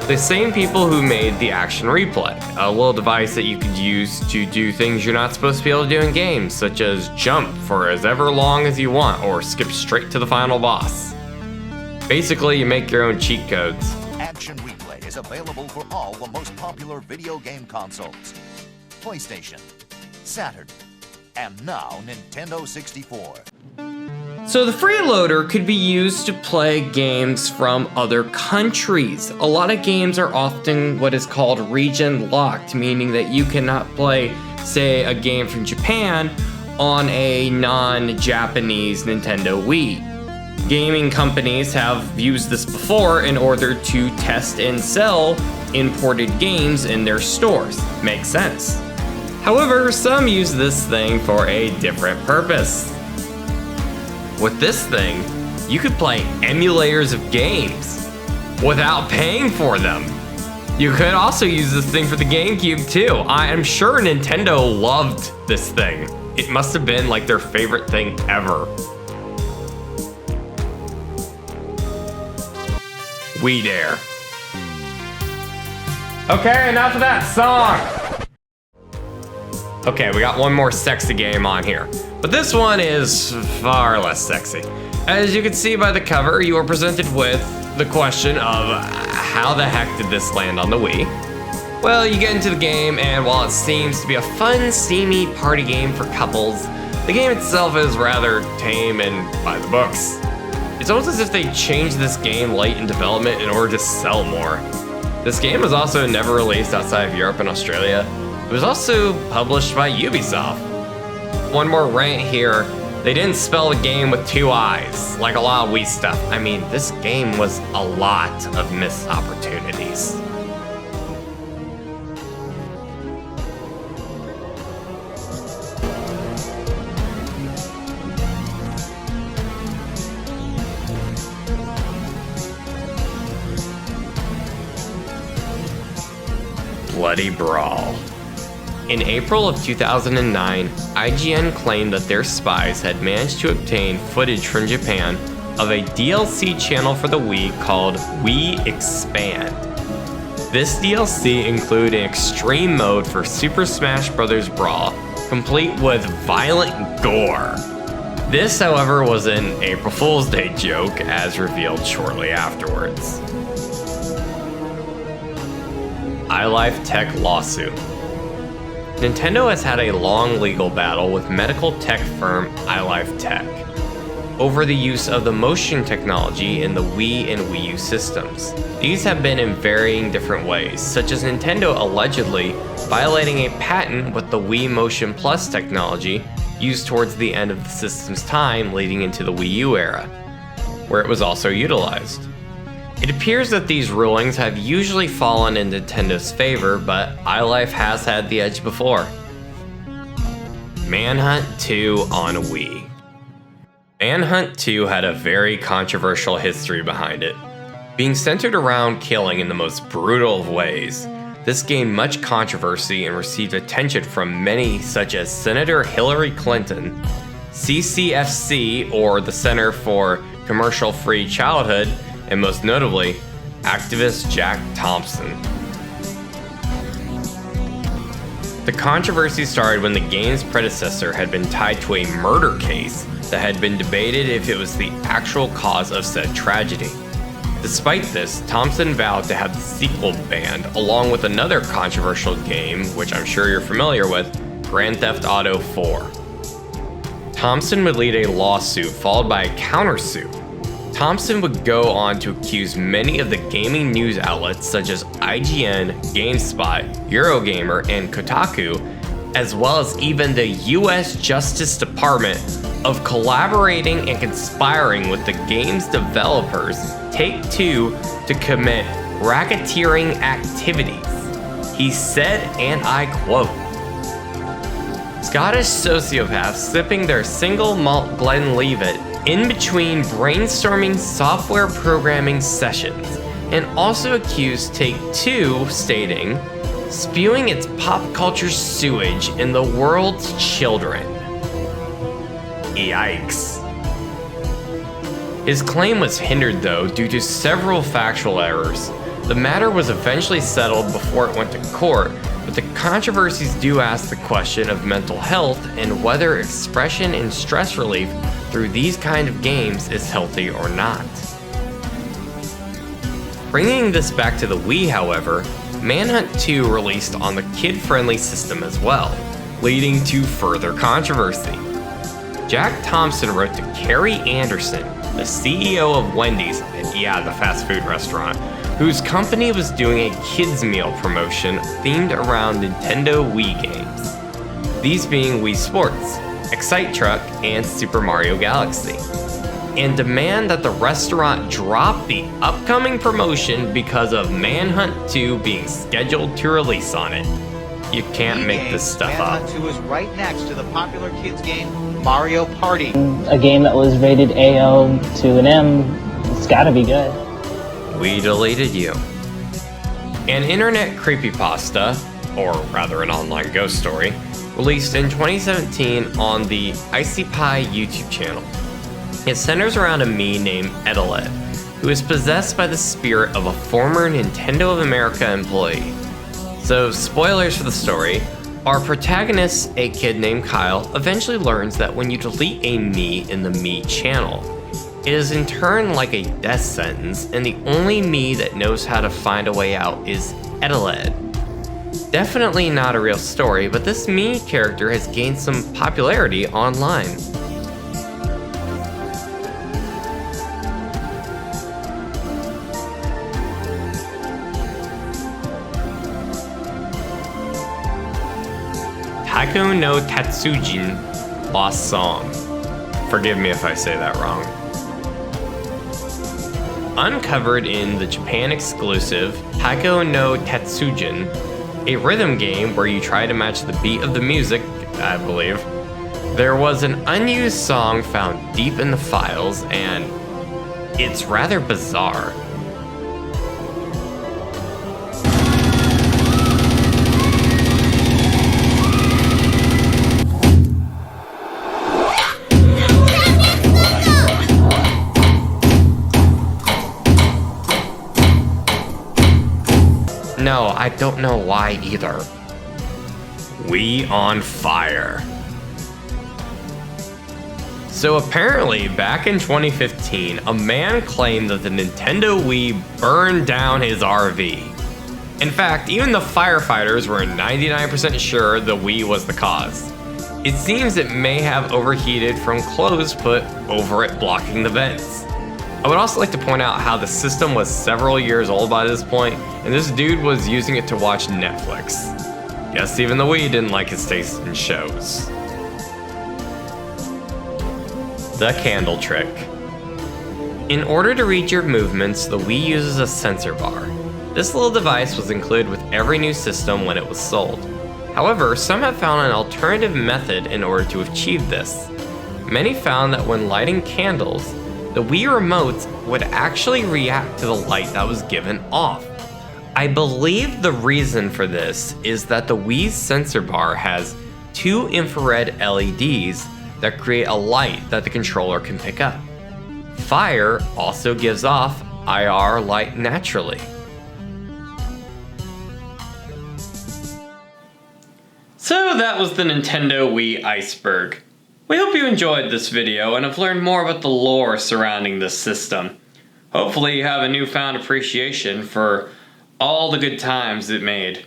The same people who made the Action Replay, a little device that you could use to do things you're not supposed to be able to do in games, such as jump for as ever long as you want, or skip straight to the final boss. Basically, you make your own cheat codes. Action Replay is available for all the most popular video game consoles. PlayStation, Saturn, and now Nintendo 64. So the freeloader could be used to play games from other countries. A lot of games are often what is called region locked, meaning that you cannot play, say, a game from Japan on a non-Japanese Nintendo Wii. Gaming companies have used this before in order to test and sell imported games in their stores. Makes sense. However, some use this thing for a different purpose. With this thing, you could play emulators of games without paying for them. You could also use this thing for the GameCube too. I am sure Nintendo loved this thing. It must have been like their favorite thing ever. Wii Dare. Okay, enough of that song. Okay, we got one more sexy game on here, but this one is far less sexy. As you can see by the cover, you are presented with the question of how the heck did this land on the Wii? Well, you get into the game, and while it seems to be a fun, steamy party game for couples, The game itself is rather tame and by the books. It's almost as if they changed this game late in development in order to sell more. This game was also never released outside of Europe and Australia. It was also published by Ubisoft. One more rant here. They didn't spell the game with 2 I's, like a lot of Wii stuff. I mean, this game was a lot of missed opportunities. Bloody Brawl. In April of 2009, IGN claimed that their spies had managed to obtain footage from Japan of a DLC channel for the Wii called Wii Expand. This DLC included an extreme mode for Super Smash Bros. Brawl, complete with violent gore. This, however, was an April Fool's Day joke, as revealed shortly afterwards. iLife Tech lawsuit. Nintendo has had a long legal battle with medical tech firm iLife Tech over the use of the motion technology in the Wii and Wii U systems. These have been in varying different ways, such as Nintendo allegedly violating a patent with the Wii Motion Plus technology used towards the end of the system's time leading into the Wii U era, where it was also utilized. It appears that these rulings have usually fallen in Nintendo's favor, but iLife has had the edge before. Manhunt 2 on Wii. Manhunt 2 had a very controversial history behind it. Being centered around killing in the most brutal of ways, this gained much controversy and received attention from many such as Senator Hillary Clinton, CCFC or the Center for Commercial-Free Childhood, and most notably, activist Jack Thompson. The controversy started when the game's predecessor had been tied to a murder case that had been debated if it was the actual cause of said tragedy. Despite this, Thompson vowed to have the sequel banned, along with another controversial game, which I'm sure you're familiar with, Grand Theft Auto 4. Thompson would lead a lawsuit followed by a countersuit. Thompson would go on to accuse many of the gaming news outlets such as IGN, GameSpot, Eurogamer, and Kotaku, as well as even the US Justice Department, of collaborating and conspiring with the game's developers, Take-Two, to commit racketeering activities. He said, and I quote, "Scottish sociopaths sipping their single malt Glenlivet in between brainstorming software programming sessions, and also accused Take-Two, stating, spewing its pop culture sewage in the world's children." Yikes. His claim was hindered though due to several factual errors. The matter was eventually settled before it went to court, but the controversies do ask the question of mental health and whether expression and stress relief through these kind of games is healthy or not. Bringing this back to the Wii, however, Manhunt 2 released on the kid-friendly system as well, leading to further controversy. Jack Thompson wrote to Carrie Anderson, the CEO of Wendy's, the fast food restaurant, whose company was doing a kids meal promotion themed around Nintendo Wii games. These being Wii Sports, Excite Truck, and Super Mario Galaxy, and demand that the restaurant drop the upcoming promotion because of Manhunt 2 being scheduled to release on it. You can't make this stuff up. Manhunt 2 is right next to the popular kids game Mario Party. A game that was rated AO to an M, it's gotta be good. We deleted you. An internet creepypasta, or rather an online ghost story, released in 2017 on the Icy Pie YouTube channel. It centers around a me named Edeled, who is possessed by the spirit of a former Nintendo of America employee. So, spoilers for the story, our protagonist, a kid named Kyle, eventually learns that when you delete a me in the me channel, it is in turn like a death sentence, and the only me that knows how to find a way out is Edeled. Definitely not a real story, but this Mii character has gained some popularity online. Taiko no Tatsujin, Lost Song. Forgive me if I say that wrong. Uncovered in the Japan exclusive Taiko no Tatsujin, a rhythm game where you try to match the beat of the music, I believe, there was an unused song found deep in the files, and it's rather bizarre. No, I don't know why either. We on Fire. So apparently, back in 2015, a man claimed that the Nintendo Wii burned down his RV. In fact, even the firefighters were 99% sure the Wii was the cause. It seems it may have overheated from clothes put over it blocking the vents. I would also like to point out how the system was several years old by this point, and this dude was using it to watch Netflix. Yes, even the Wii didn't like his taste in shows. The candle trick. In order to read your movements, the Wii uses a sensor bar. This little device was included with every new system when it was sold. However, some have found an alternative method in order to achieve this. Many found that when lighting candles, the Wii remote would actually react to the light that was given off. I believe the reason for this is that the Wii's sensor bar has 2 infrared LEDs that create a light that the controller can pick up. Fire also gives off IR light naturally. So that was the Nintendo Wii Iceberg. We hope you enjoyed this video and have learned more about the lore surrounding this system. Hopefully you have a newfound appreciation for all the good times it made.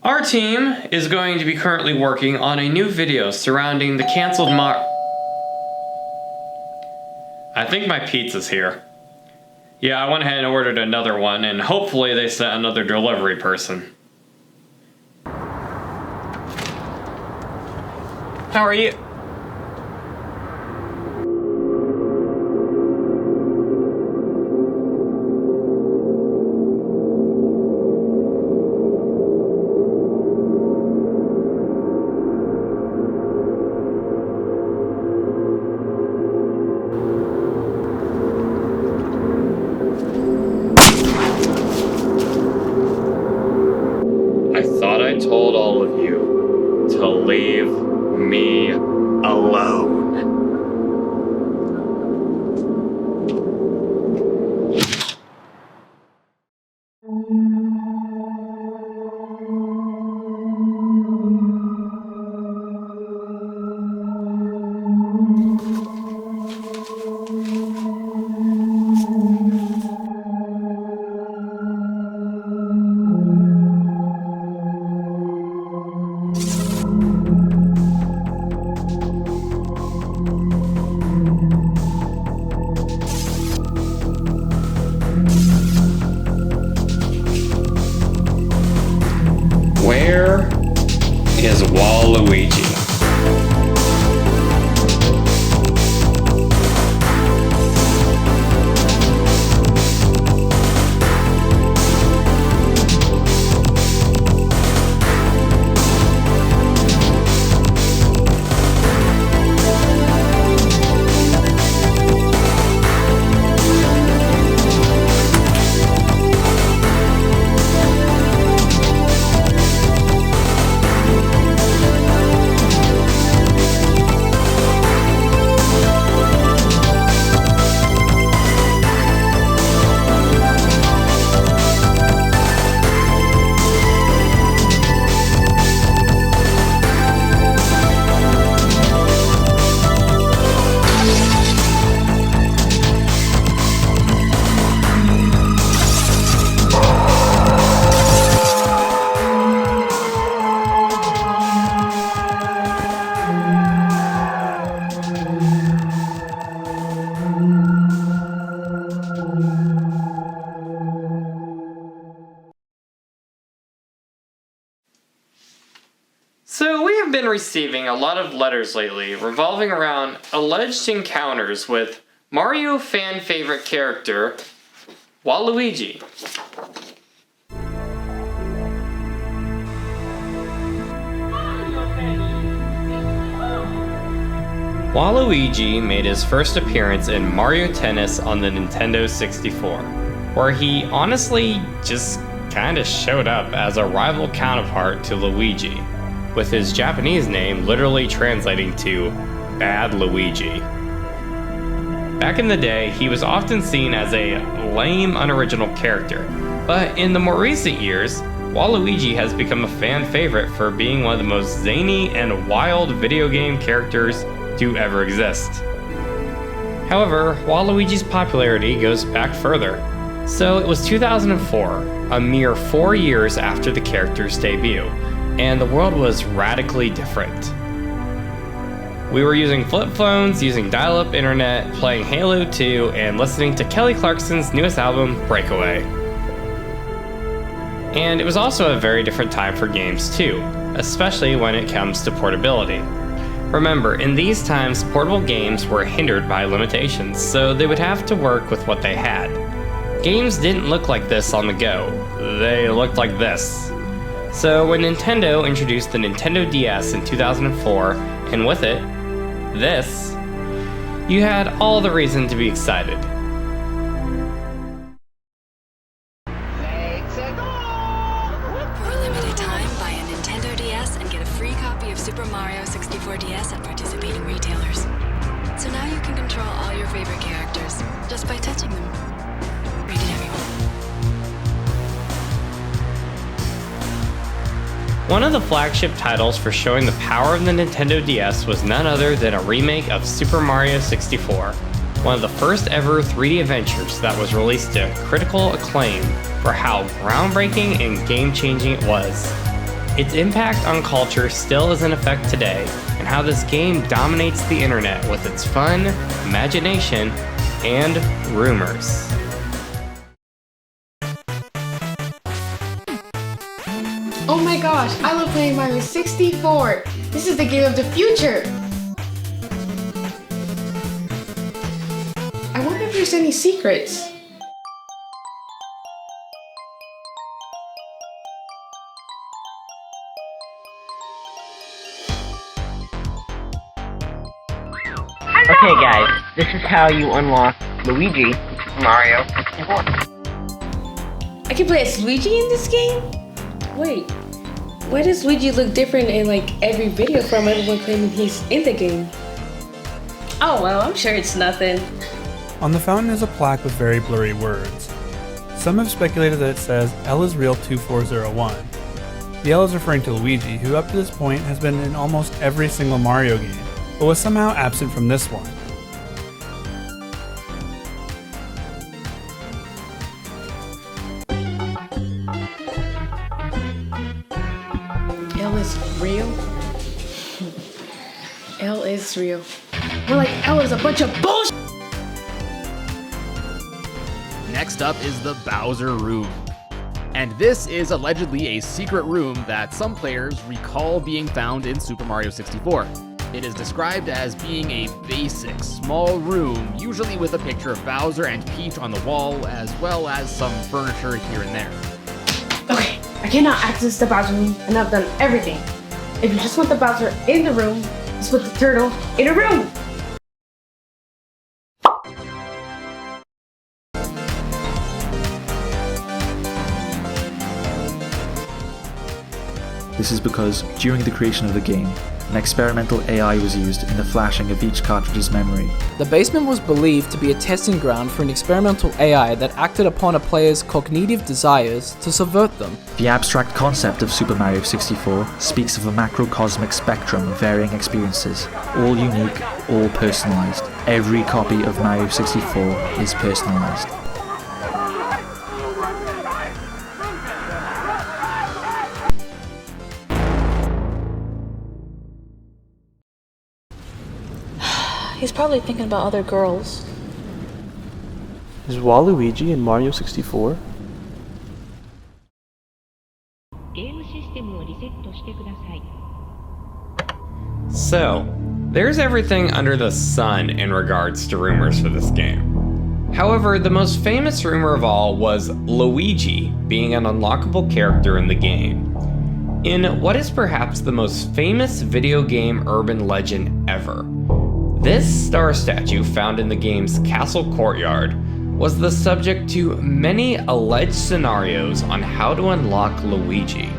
Our team is going to be currently working on a new video surrounding the canceled I think my pizza's here. Yeah, I went ahead and ordered another one, and hopefully they sent another delivery person. How are you? I told all of you to leave me alone. Where is Waluigi? So we have been receiving a lot of letters lately revolving around alleged encounters with Mario fan favorite character, Waluigi. Waluigi made his first appearance in Mario Tennis on the Nintendo 64, where he honestly just kinda showed up as a rival counterpart to Luigi, with his Japanese name literally translating to Bad Luigi. Back in the day, he was often seen as a lame, unoriginal character, but in the more recent years, Waluigi has become a fan favorite for being one of the most zany and wild video game characters to ever exist. However, Waluigi's popularity goes back further. So it was 2004, a mere 4 years after the character's debut, and the world was radically different. We were using flip phones, using dial-up internet, playing Halo 2, and listening to Kelly Clarkson's newest album, Breakaway. And it was also a very different time for games too, especially when it comes to portability. Remember, in these times, portable games were hindered by limitations, so they would have to work with what they had. Games didn't look like this on the go, they looked like this. So when Nintendo introduced the Nintendo DS in 2004, and with it, this, you had all the reason to be excited. For a limited time, buy a Nintendo DS and get a free copy of Super Mario 64 DS at participating retailers. So now you can control all your favorite characters just by touching them. Rated everyone. One of the flagship titles for showing the power of the Nintendo DS was none other than a remake of Super Mario 64, one of the first ever 3D adventures that was released to critical acclaim for how groundbreaking and game-changing it was. Its impact on culture still is in effect today, and how this game dominates the internet with its fun, imagination, and rumors. Oh my gosh, I love playing Mario 64! This is the game of the future! I wonder if there's any secrets. Okay guys, this is how you unlock Luigi, Mario 64. I can play as Luigi in this game? Wait, why does Luigi look different in like every video from everyone claiming he's in the game? Oh well, I'm sure it's nothing. On the fountain is a plaque with very blurry words. Some have speculated that it says L is real 2401. The L is referring to Luigi, who up to this point has been in almost every single Mario game, but was somehow absent from this one. L is real? L is real. We're like, L is a bunch of bullshit! Next up is the Bowser Room. And this is allegedly a secret room that some players recall being found in Super Mario 64. It is described as being a basic, small room, usually with a picture of Bowser and Peach on the wall, as well as some furniture here and there. Okay, I cannot access the Bowser room, and I've done everything. If you just want the Bowser in the room, just put the turtle in a room! This is because, during the creation of the game, an experimental AI was used in the flashing of each cartridge's memory. The basement was believed to be a testing ground for an experimental AI that acted upon a player's cognitive desires to subvert them. The abstract concept of Super Mario 64 speaks of a macrocosmic spectrum of varying experiences, all unique, all personalized. Every copy of Mario 64 is personalized. He's probably thinking about other girls. Is Waluigi in Mario 64? ゲームシステムをリセットしてください。So, there's everything under the sun in regards to rumors for this game. However, the most famous rumor of all was Luigi being an unlockable character in the game. In what is perhaps the most famous video game urban legend ever, this star statue found in the game's castle courtyard was the subject to many alleged scenarios on how to unlock Luigi.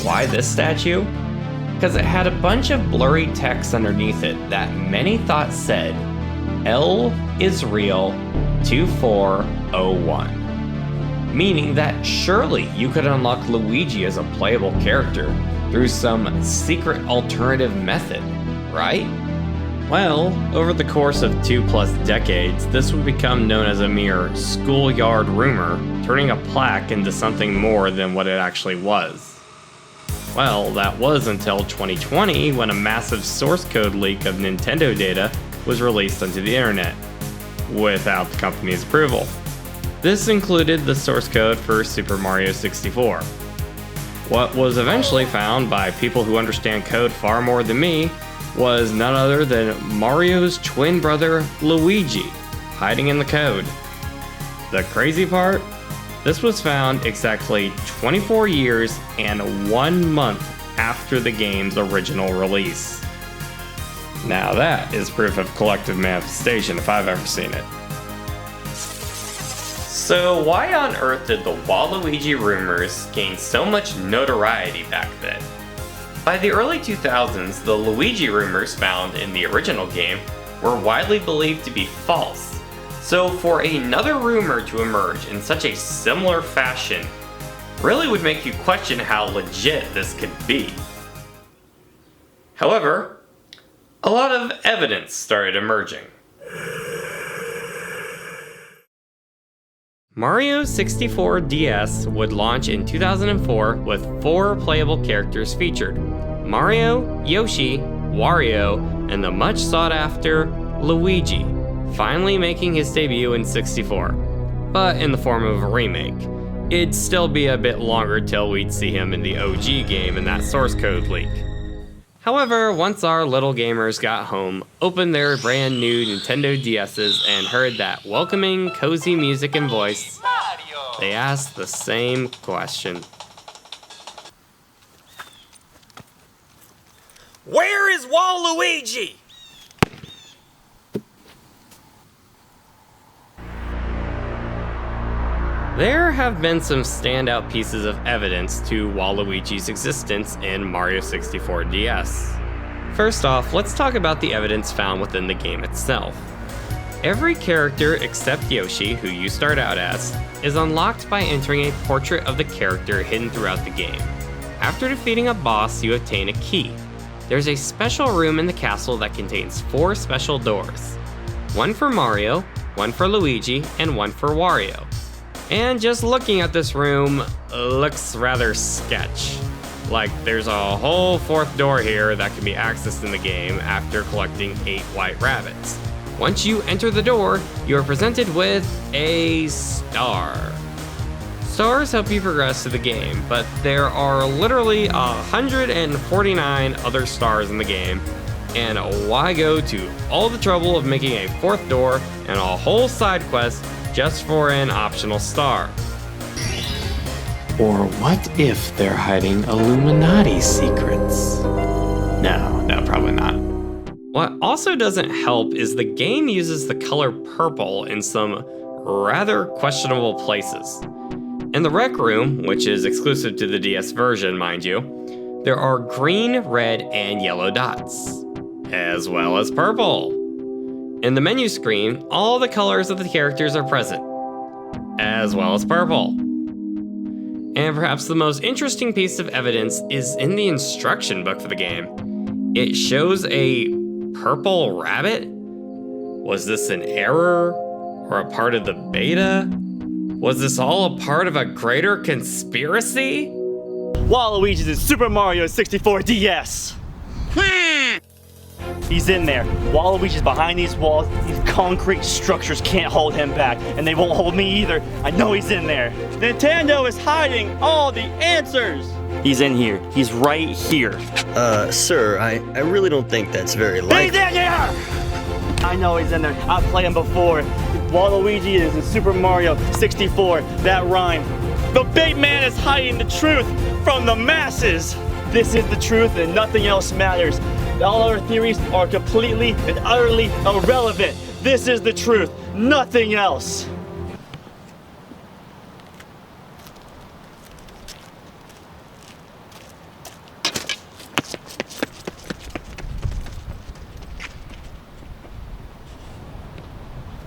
Why this statue? Because it had a bunch of blurry text underneath it that many thought said, L is real 2401. Meaning that surely you could unlock Luigi as a playable character through some secret alternative method, right? Well, over the course of 2+ decades, this would become known as a mere schoolyard rumor, turning a plaque into something more than what it actually was. Well, that was until 2020 when a massive source code leak of Nintendo data was released onto the internet, without the company's approval. This included the source code for Super Mario 64. What was eventually found by people who understand code far more than me was none other than Mario's twin brother Luigi, hiding in the code. The crazy part? This was found exactly 24 years and 1 month after the game's original release. Now that is proof of collective manifestation if I've ever seen it. So why on earth did the Waluigi rumors gain so much notoriety back then? By the early 2000s, the Luigi rumors found in the original game were widely believed to be false. So for another rumor to emerge in such a similar fashion really would make you question how legit this could be. However, a lot of evidence started emerging. Mario 64 DS would launch in 2004 with 4 playable characters featured: Mario, Yoshi, Wario, and the much sought after Luigi, finally making his debut in 64, but in the form of a remake. It'd still be a bit longer till we'd see him in the OG game in that source code leak. However, once our little gamers got home, opened their brand new Nintendo DS's, and heard that welcoming, cozy music and voice, they asked the same question. Where is Waluigi? There have been some standout pieces of evidence to Waluigi's existence in Mario 64 DS. First off, let's talk about the evidence found within the game itself. Every character except Yoshi, who you start out as, is unlocked by entering a portrait of the character hidden throughout the game. After defeating a boss, you obtain a key. There's a special room in the castle that contains 4 special doors. One for Mario, one for Luigi, and one for Wario. And just looking at this room looks rather sketch. Like there's a whole 4th door here that can be accessed in the game after collecting 8 white rabbits. Once you enter the door, you are presented with a star. Stars help you progress through the game, but there are literally 149 other stars in the game, and why go to all the trouble of making a 4th door and a whole side quest just for an optional star? Or what if they're hiding Illuminati secrets? No, probably not. What also doesn't help is the game uses the color purple in some rather questionable places. In the Rec Room, which is exclusive to the DS version, mind you, there are green, red, and yellow dots, as well as purple. In the menu screen, all the colors of the characters are present, as well as purple. And perhaps the most interesting piece of evidence is in the instruction book for the game. It shows a purple rabbit? Was this an error? Or a part of the beta? Was this all a part of a greater conspiracy? Waluigi's in Super Mario 64 DS! He's in there. Waluigi's behind these walls. These concrete structures can't hold him back, and they won't hold me either. I know he's in there. Nintendo is hiding all the answers. He's in here. He's right here. Sir, I really don't think that's very likely. He's in here! I know he's in there. I've played him before. Waluigi is in Super Mario 64. That rhyme. The big man is hiding the truth from the masses. This is the truth and nothing else matters. All our theories are completely and utterly irrelevant. This is the truth, nothing else.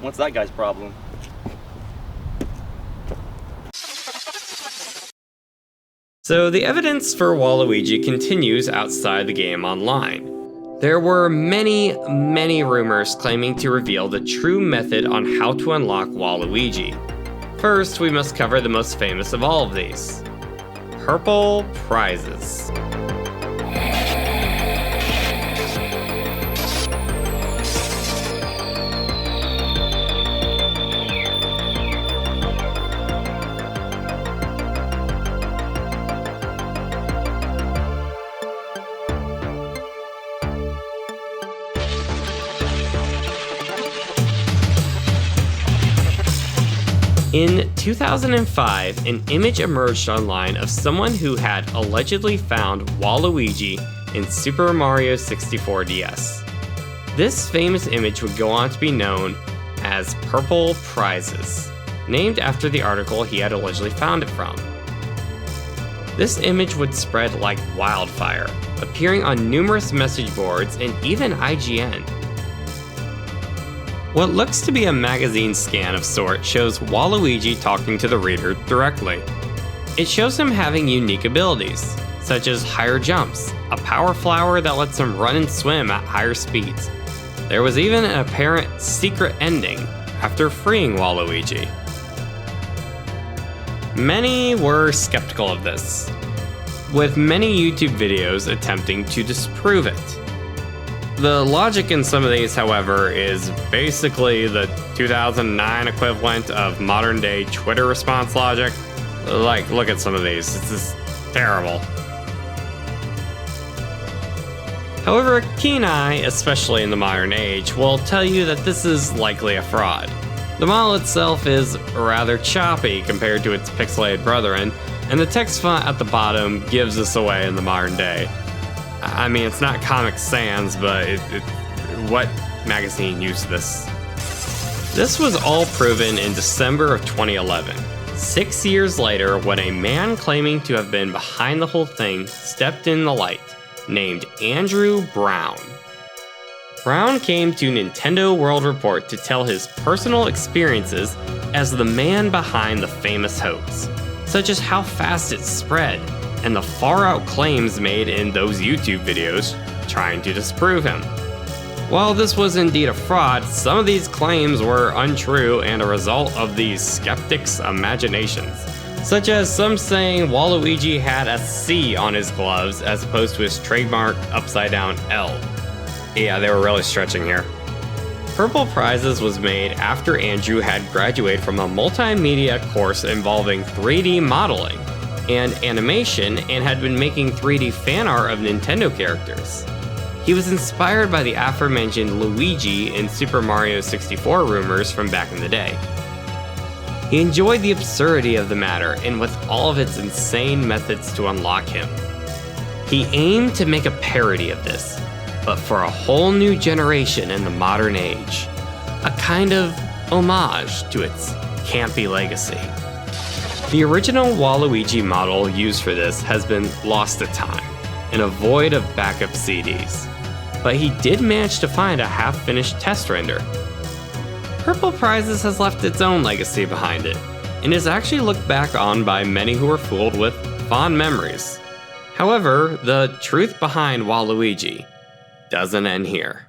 What's that guy's problem? So the evidence for Waluigi continues outside the game online. There were many rumors claiming to reveal the true method on how to unlock Waluigi. First, we must cover the most famous of all of these: purple prizes. In 2005, an image emerged online of someone who had allegedly found Waluigi in Super Mario 64 DS. This famous image would go on to be known as Purple Prizes, named after the article he had allegedly found it from. This image would spread like wildfire, appearing on numerous message boards and even IGN. What looks to be a magazine scan of sorts shows Waluigi talking to the reader directly. It shows him having unique abilities, such as higher jumps, a power flower that lets him run and swim at higher speeds. There was even an apparent secret ending after freeing Waluigi. Many were skeptical of this, with many YouTube videos attempting to disprove it. The logic in some of these, however, is basically the 2009 equivalent of modern day Twitter response logic. Like, look at some of these, it's just terrible. However, a keen eye, especially in the modern age, will tell you that this is likely a fraud. The model itself is rather choppy compared to its pixelated brethren, and the text font at the bottom gives this away in the modern day. I mean, it's not Comic Sans, but what magazine used this? This was all proven in December of 2011, 6 years later, when a man claiming to have been behind the whole thing stepped in the light, named Andrew Brown. Brown came to Nintendo World Report to tell his personal experiences as the man behind the famous hoax, such as how fast it spread, and the far-out claims made in those YouTube videos trying to disprove him. While this was indeed a fraud, some of these claims were untrue and a result of these skeptics' imaginations, such as some saying Waluigi had a C on his gloves as opposed to his trademark upside-down L. Yeah, they were really stretching here. Purple Prizes was made after Andrew had graduated from a multimedia course involving 3D modeling and animation, and had been making 3D fan art of Nintendo characters. He was inspired by the aforementioned Luigi in Super Mario 64 rumors from back in the day. He enjoyed the absurdity of the matter and with all of its insane methods to unlock him. He aimed to make a parody of this, but for a whole new generation in the modern age. A kind of homage to its campy legacy. The original Waluigi model used for this has been lost to time, in a void of backup CDs, but he did manage to find a half-finished test render. Purple Prizes has left its own legacy behind it, and is actually looked back on by many who were fooled with fond memories. However, the truth behind Waluigi doesn't end here.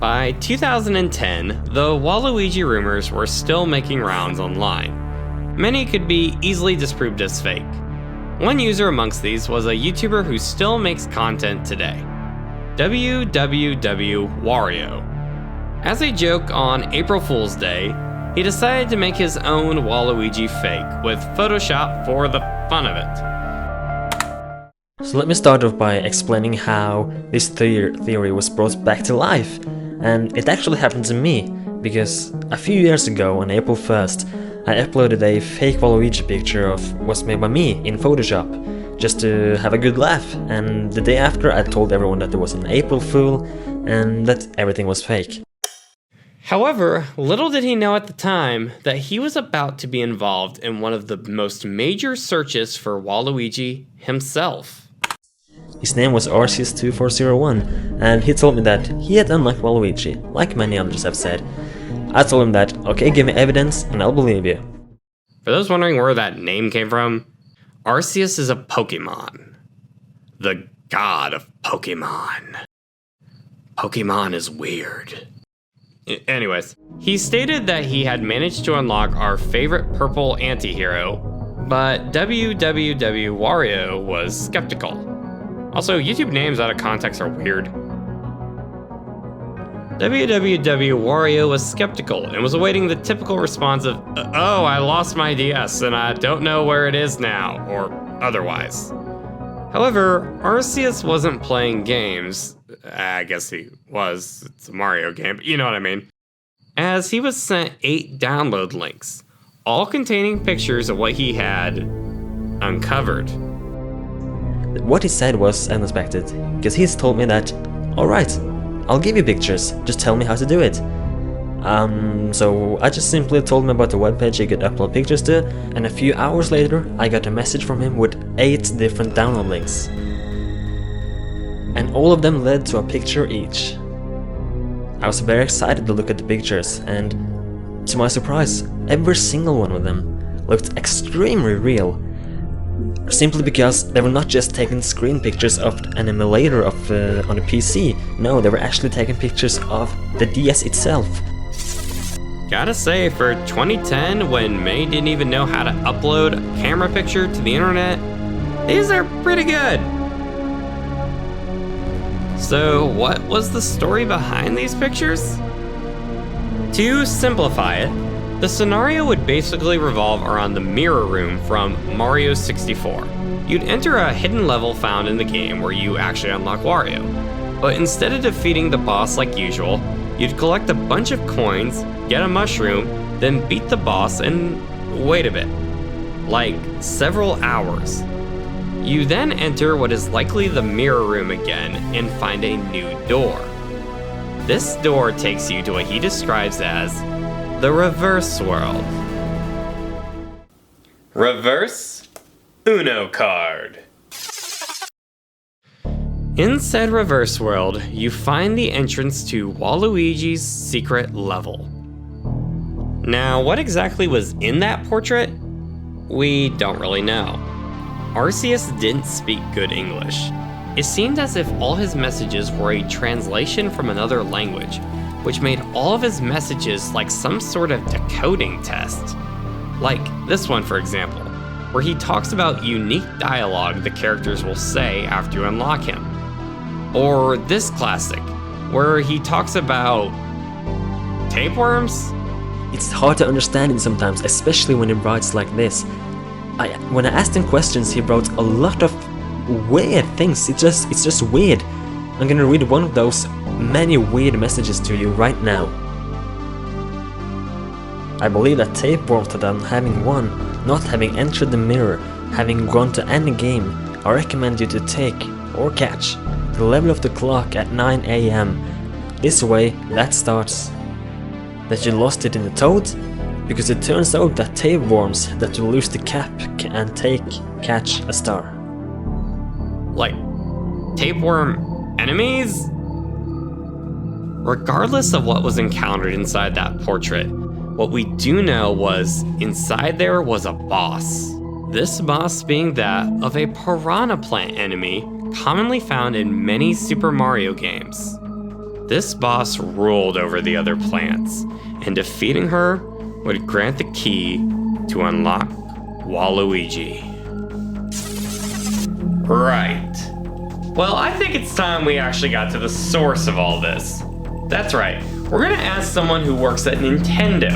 By 2010, the Waluigi rumors were still making rounds online. many could be easily disproved as fake. One user amongst these was a YouTuber who still makes content today, Wario. As a joke on April Fool's Day, he decided to make his own Waluigi fake with Photoshop for the fun of it. So let me start off by explaining how this theory was brought back to life. And it actually happened to me, because a few years ago on April 1st, I uploaded a fake Waluigi picture of what's made by me in Photoshop, just to have a good laugh, and the day after I told everyone that it was an April Fool, and that everything was fake. However, little did he know at the time that he was about to be involved in one of the most major searches for Waluigi himself. His name was Arceus2401, and he told me that he had unlocked Waluigi, like many others have said. I told him that, okay, give me evidence and I'll believe you. For those wondering where that name came from, Arceus is a Pokemon. The god of Pokemon. Pokemon is weird. Anyways, he stated that he had managed to unlock our favorite purple anti-hero, but Wario was skeptical. Also, YouTube names out of context are weird. Wario was skeptical and was awaiting the typical response of, oh, I lost my DS and I don't know where it is now, or otherwise. However, Arceus wasn't playing games. I guess he was. It's a Mario game, but you know what I mean. As he was sent 8 download links, all containing pictures of what he had uncovered. What he said was unexpected, because he's told me that, alright, I'll give you pictures, just tell me how to do it. So I just simply told him about the webpage he could upload pictures to, and a few hours later I got a message from him with 8 different download links. And all of them led to a picture each. I was very excited to look at the pictures, and to my surprise, every single one of them looked extremely real. Simply because they were not just taking screen pictures of an emulator of on a PC, no, they were actually taking pictures of the DS itself. Gotta say, for 2010, when many didn't even know how to upload a camera picture to the internet, these are pretty good. So what was the story behind these pictures? To simplify it, the scenario would basically revolve around the mirror room from Mario 64. You'd enter a hidden level found in the game where you actually unlock Wario. But instead of defeating the boss like usual, you'd collect a bunch of coins, get a mushroom, then beat the boss and wait a bit. Like several hours. You then enter what is likely the mirror room again and find a new door. This door takes you to what he describes as the reverse world. Reverse Uno card. In said reverse world, you find the entrance to Waluigi's secret level. Now, what exactly was in that portrait? We don't really know. Arceus didn't speak good English. It seemed as if all his messages were a translation from another language, which made all of his messages like some sort of decoding test. Like this one, for example, where he talks about unique dialogue the characters will say after you unlock him. Or this classic, where he talks about tapeworms? It's hard to understand him sometimes, especially when he writes like this. When I asked him questions, he wrote a lot of weird things. It's just weird. I'm gonna read one of those many weird messages to you right now. I believe that tapeworms that I'm having won, not having entered the mirror, having gone to any game, I recommend you to take, or catch, the level of the clock at 9 AM. This way, that starts. That you lost it in the toad? Because it turns out that tapeworms that you lose the cap and catch a star. Like, tapeworm enemies? Regardless of what was encountered inside that portrait, what we do know was inside there was a boss. This boss being that of a piranha plant enemy commonly found in many Super Mario games. This boss ruled over the other plants, and defeating her would grant the key to unlock Waluigi. Right. Well, I think it's time we actually got to the source of all this. That's right, we're gonna ask someone who works at Nintendo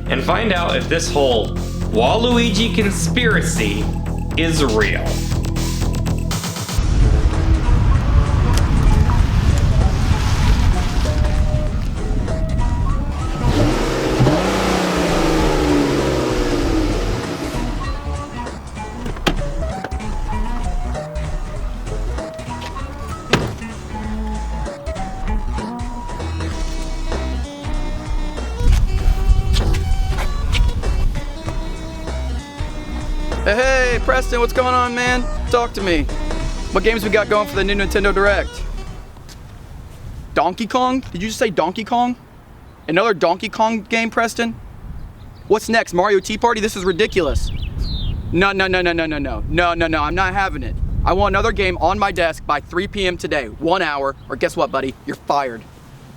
and find out if this whole Waluigi conspiracy is real. Hey, Preston, what's going on, man? Talk to me. What games we got going for the new Nintendo Direct? Donkey Kong? Did you just say Donkey Kong? Another Donkey Kong game, Preston? What's next, Mario Tea Party? This is ridiculous. No, I'm not having it. I want another game on my desk by 3 p.m. today, 1 hour, or guess what, buddy? You're fired.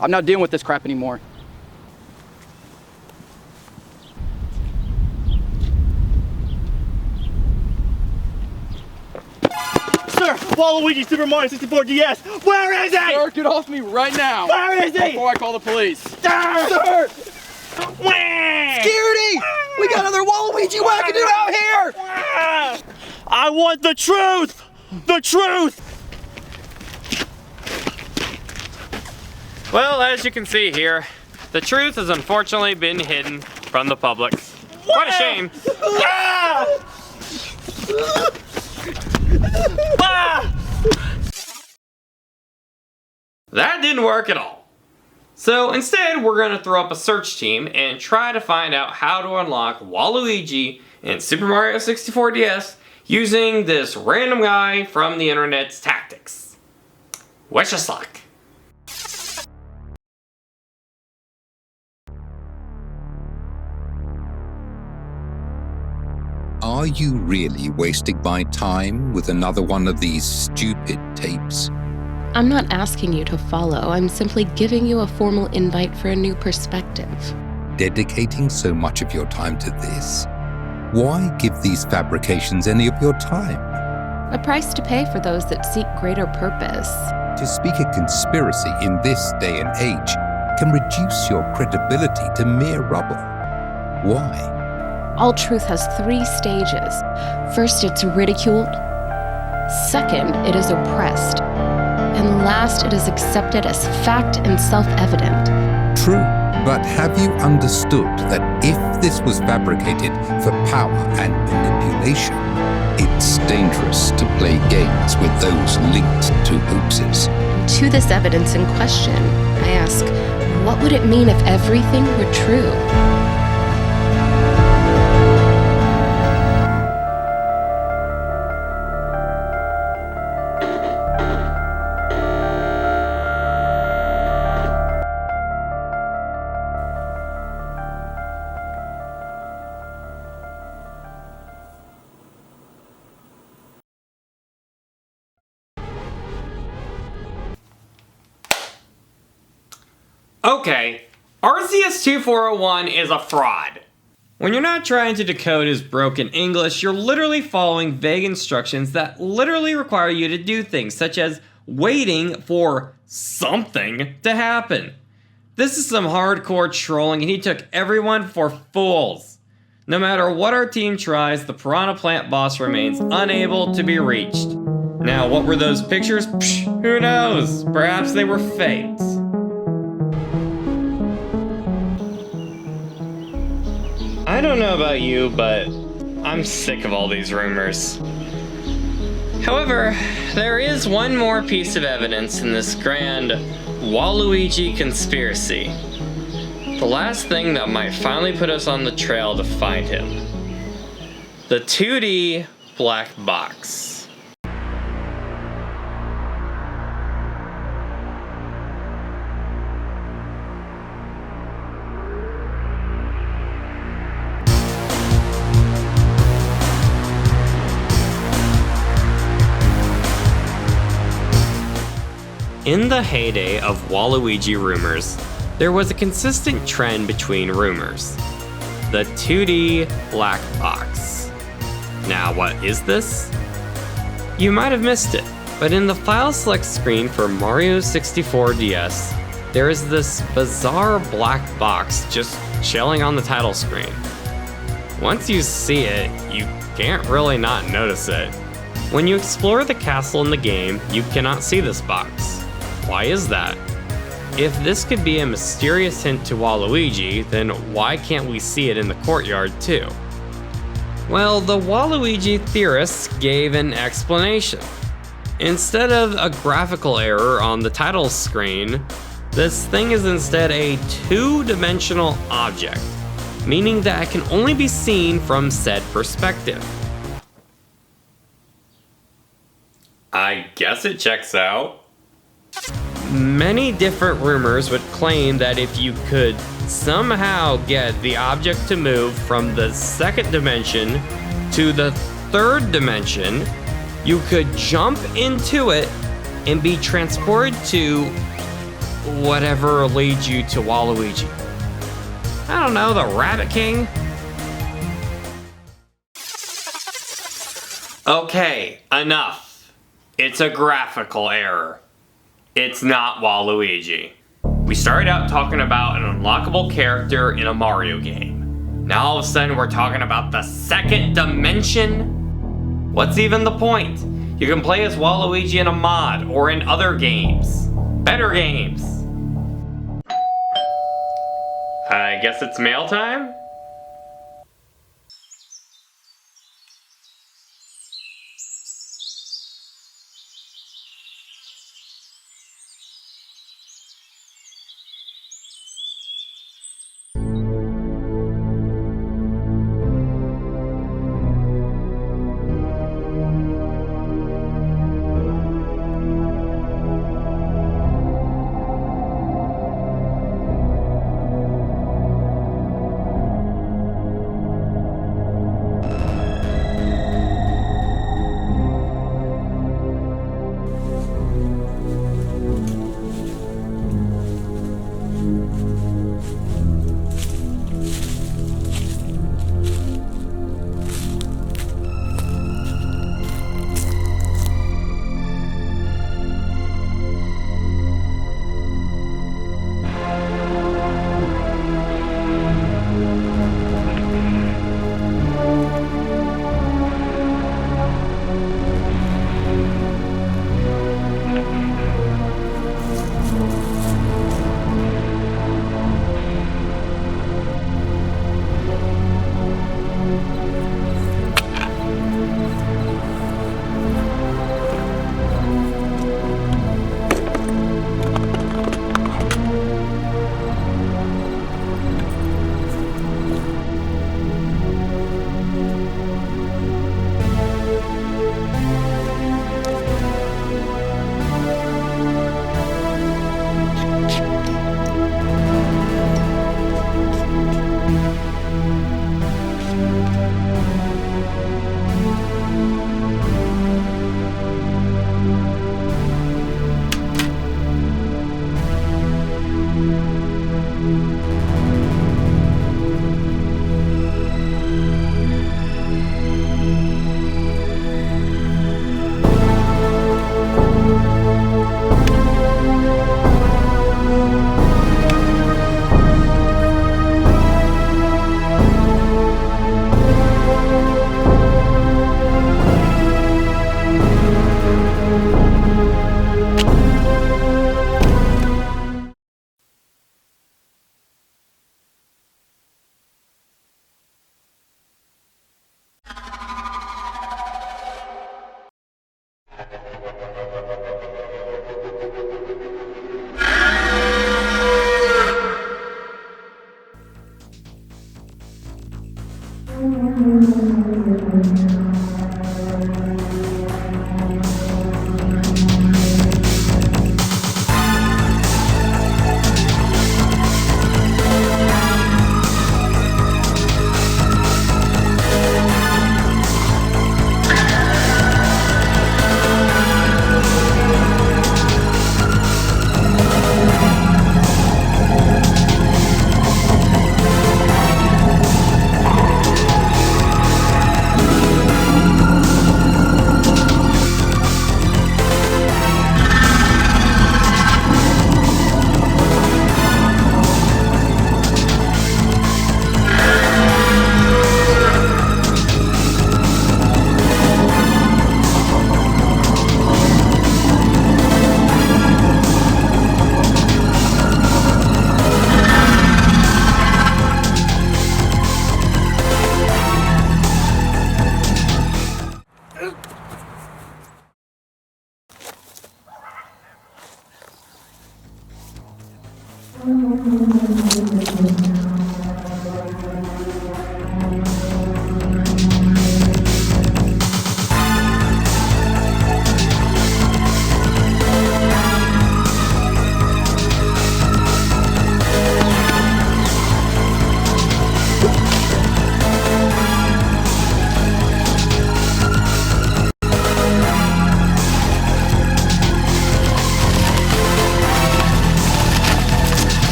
I'm not dealing with this crap anymore. Sir, Waluigi Super Mario 64 DS, where is he? Sir, get off me right now. Where is he? Before I call the police. Sir! Security! We got another Waluigi wackadoodle out here! I want the truth! The truth! Well, as you can see here, the truth has unfortunately been hidden from the public. Quite a shame. That didn't work at all. So instead, we're going to throw up a search team and try to find out how to unlock Waluigi in Super Mario 64 DS using this random guy from the internet's tactics. Wish us luck. Are you really wasting my time with another one of these stupid tapes? I'm not asking you to follow, I'm simply giving you a formal invite for a new perspective. Dedicating so much of your time to this? Why give these fabrications any of your time? A price to pay for those that seek greater purpose. To speak a conspiracy in this day and age can reduce your credibility to mere rubble. Why? All truth has 3 stages. First, it's ridiculed. Second, it is oppressed. And last, it is accepted as fact and self-evident. True, but have you understood that if this was fabricated for power and manipulation, it's dangerous to play games with those linked to hoaxes? To this evidence in question, I ask, what would it mean if everything were true? Okay, Arceus2401 is a fraud. When you're not trying to decode his broken English, you're literally following vague instructions that literally require you to do things, such as waiting for something to happen. This is some hardcore trolling, and he took everyone for fools. No matter what our team tries, the Piranha Plant boss remains unable to be reached. Now, what were those pictures? Psh, who knows? Perhaps they were fakes. I don't know about you, but I'm sick of all these rumors. However, there is one more piece of evidence in this grand Waluigi conspiracy. The last thing that might finally put us on the trail to find him. The 2D black box. In the heyday of Waluigi rumors, there was a consistent trend between rumors. the 2D black box. Now, what is this? You might have missed it, but in the file select screen for Mario 64 DS, there is this bizarre black box just chilling on the title screen. Once you see it, you can't really not notice it. When you explore the castle in the game, you cannot see this box. Why is that? If this could be a mysterious hint to Waluigi, then why can't we see it in the courtyard too? Well, the Waluigi theorists gave an explanation. Instead of a graphical error on the title screen, this thing is instead a two-dimensional object, meaning that it can only be seen from said perspective. I guess it checks out. Many different rumors would claim that if you could somehow get the object to move from the second dimension to the third dimension, you could jump into it and be transported to whatever leads you to Waluigi. I don't know, the Rabbit King? Okay, enough. It's a graphical error. It's not Waluigi. We started out talking about an unlockable character in a Mario game. Now all of a sudden we're talking about the second dimension? What's even the point? You can play as Waluigi in a mod or in other games. Better games. I guess it's mail time?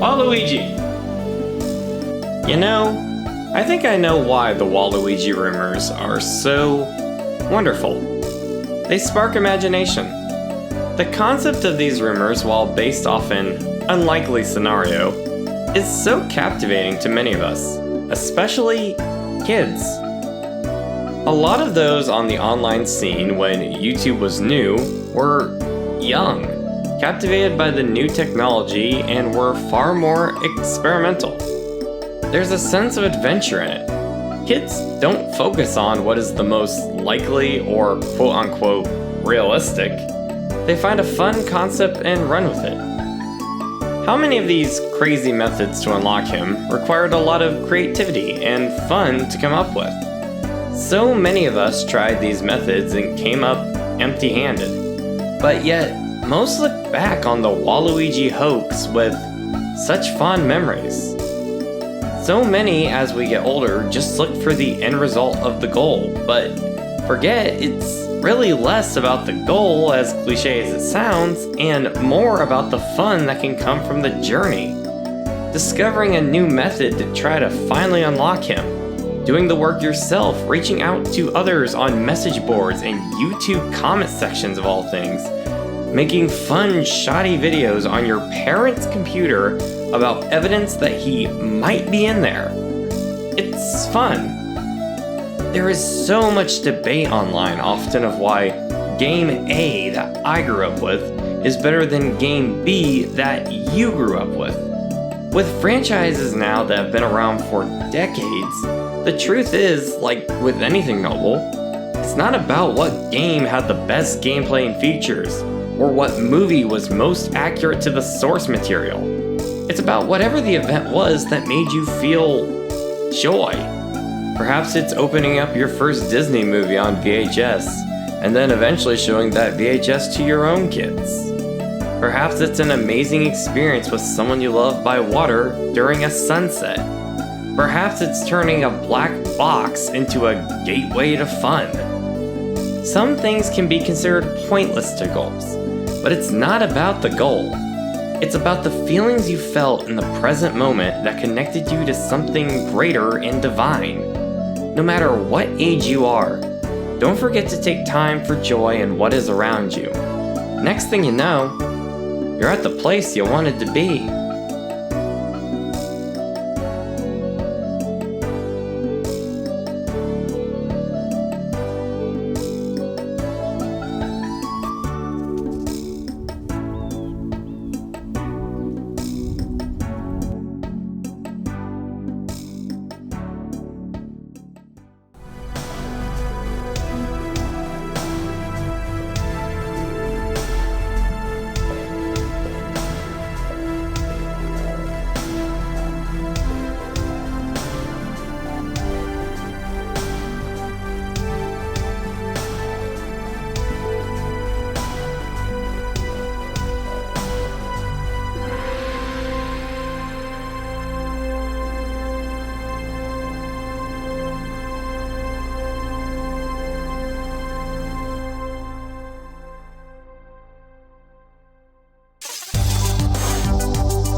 Waluigi! You know, I think I know why the Waluigi rumors are so wonderful. They spark imagination. The concept of these rumors, while based off an unlikely scenario, is so captivating to many of us, especially kids. A lot of those on the online scene when YouTube was new were young, captivated by the new technology, and were far more experimental. There's a sense of adventure in it. Kids don't focus on what is the most likely or quote-unquote realistic. They find a fun concept and run with it. How many of these crazy methods to unlock him required a lot of creativity and fun to come up with? So many of us tried these methods and came up empty-handed. But yet, most look back on the Waluigi hoax with such fond memories. So many, as we get older, just look for the end result of the goal, but forget it's really less about the goal, as cliche as it sounds, and more about the fun that can come from the journey. Discovering a new method to try to finally unlock him. Doing the work yourself, reaching out to others on message boards and YouTube comment sections of all things. Making fun, shoddy videos on your parents' computer about evidence that he might be in there. It's fun. There is so much debate online often of why Game A that I grew up with is better than Game B that you grew up with. With franchises now that have been around for decades, the truth is, like with anything novel, it's not about what game had the best gameplay and features, or what movie was most accurate to the source material. It's about whatever the event was that made you feel joy. Perhaps it's opening up your first Disney movie on VHS, and then eventually showing that VHS to your own kids. Perhaps it's an amazing experience with someone you love by water during a sunset. Perhaps it's turning a black box into a gateway to fun. Some things can be considered pointless to goals, but it's not about the goal. It's about the feelings you felt in the present moment that connected you to something greater and divine. No matter what age you are, don't forget to take time for joy in what is around you. Next thing you know, you're at the place you wanted to be.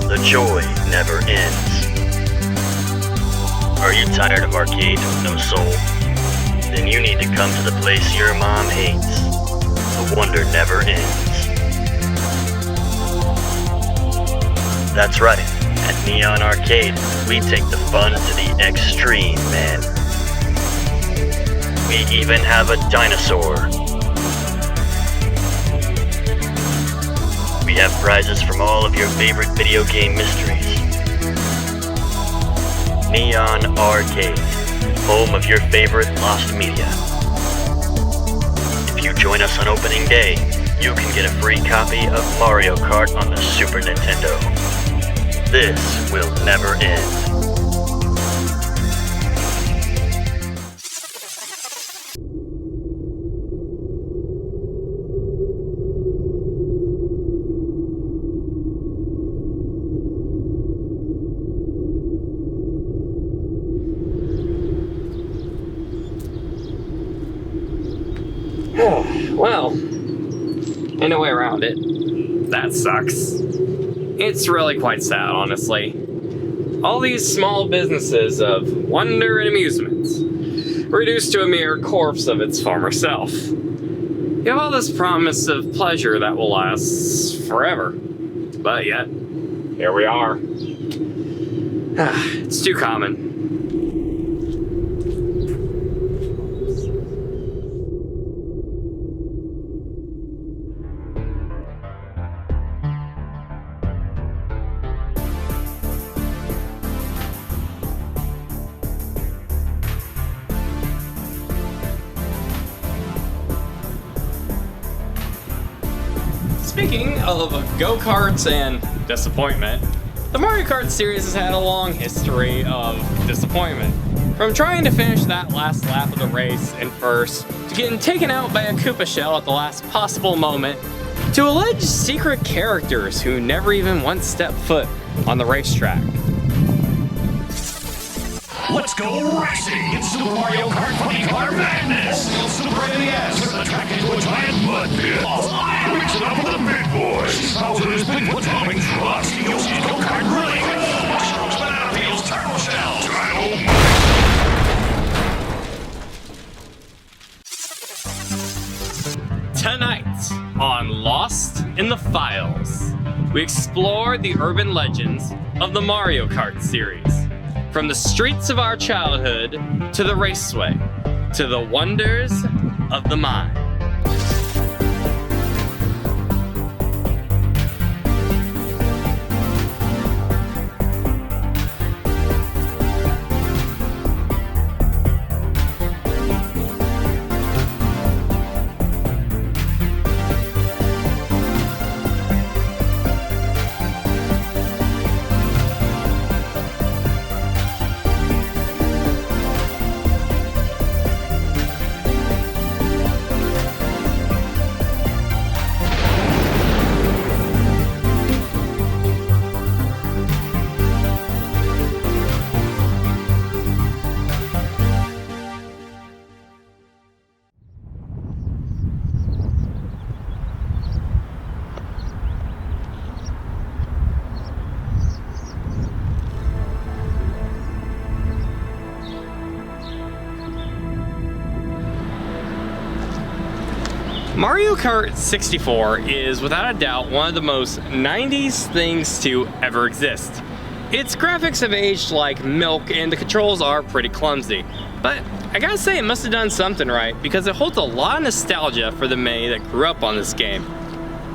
The joy never ends. Are you tired of arcades with no soul? Then you need to come to the place your mom hates. The wonder never ends. That's right, at Neon Arcade, we take the fun to the extreme, man. We even have a dinosaur. We have prizes from all of your favorite video game mysteries. Neon Arcade, home of your favorite lost media. If you join us on opening day, you can get a free copy of Mario Kart on the Super Nintendo. This will never end. Well, ain't no way around it. That sucks. It's really quite sad, honestly. All these small businesses of wonder and amusements, reduced to a mere corpse of its former self. You have all this promise of pleasure that will last forever. But yet, here we are. It's too common. Speaking of go-karts and disappointment, the Mario Kart series has had a long history of disappointment. From trying to finish that last lap of the race in first, to getting taken out by a Koopa shell at the last possible moment, to alleged secret characters who never even once stepped foot on the racetrack. Let's go racing in Super Mario Kart Funny Car Madness! Super NES turn the track into a giant mud pit. Mix it up with the big boys. Bowser's Bigfoot bombing trucks. Yoshi's go-kart grilling. Mushrooms, banana peels, turtle shells. Tonight on Lost in the Files, we explore the urban legends of the Mario Kart series. From the streets of our childhood, to the raceway, to the wonders of the mind. Mario Kart 64 is without a doubt one of the most 90s things to ever exist. Its graphics have aged like milk and the controls are pretty clumsy. But I gotta say it must have done something right because it holds a lot of nostalgia for the May that grew up on this game.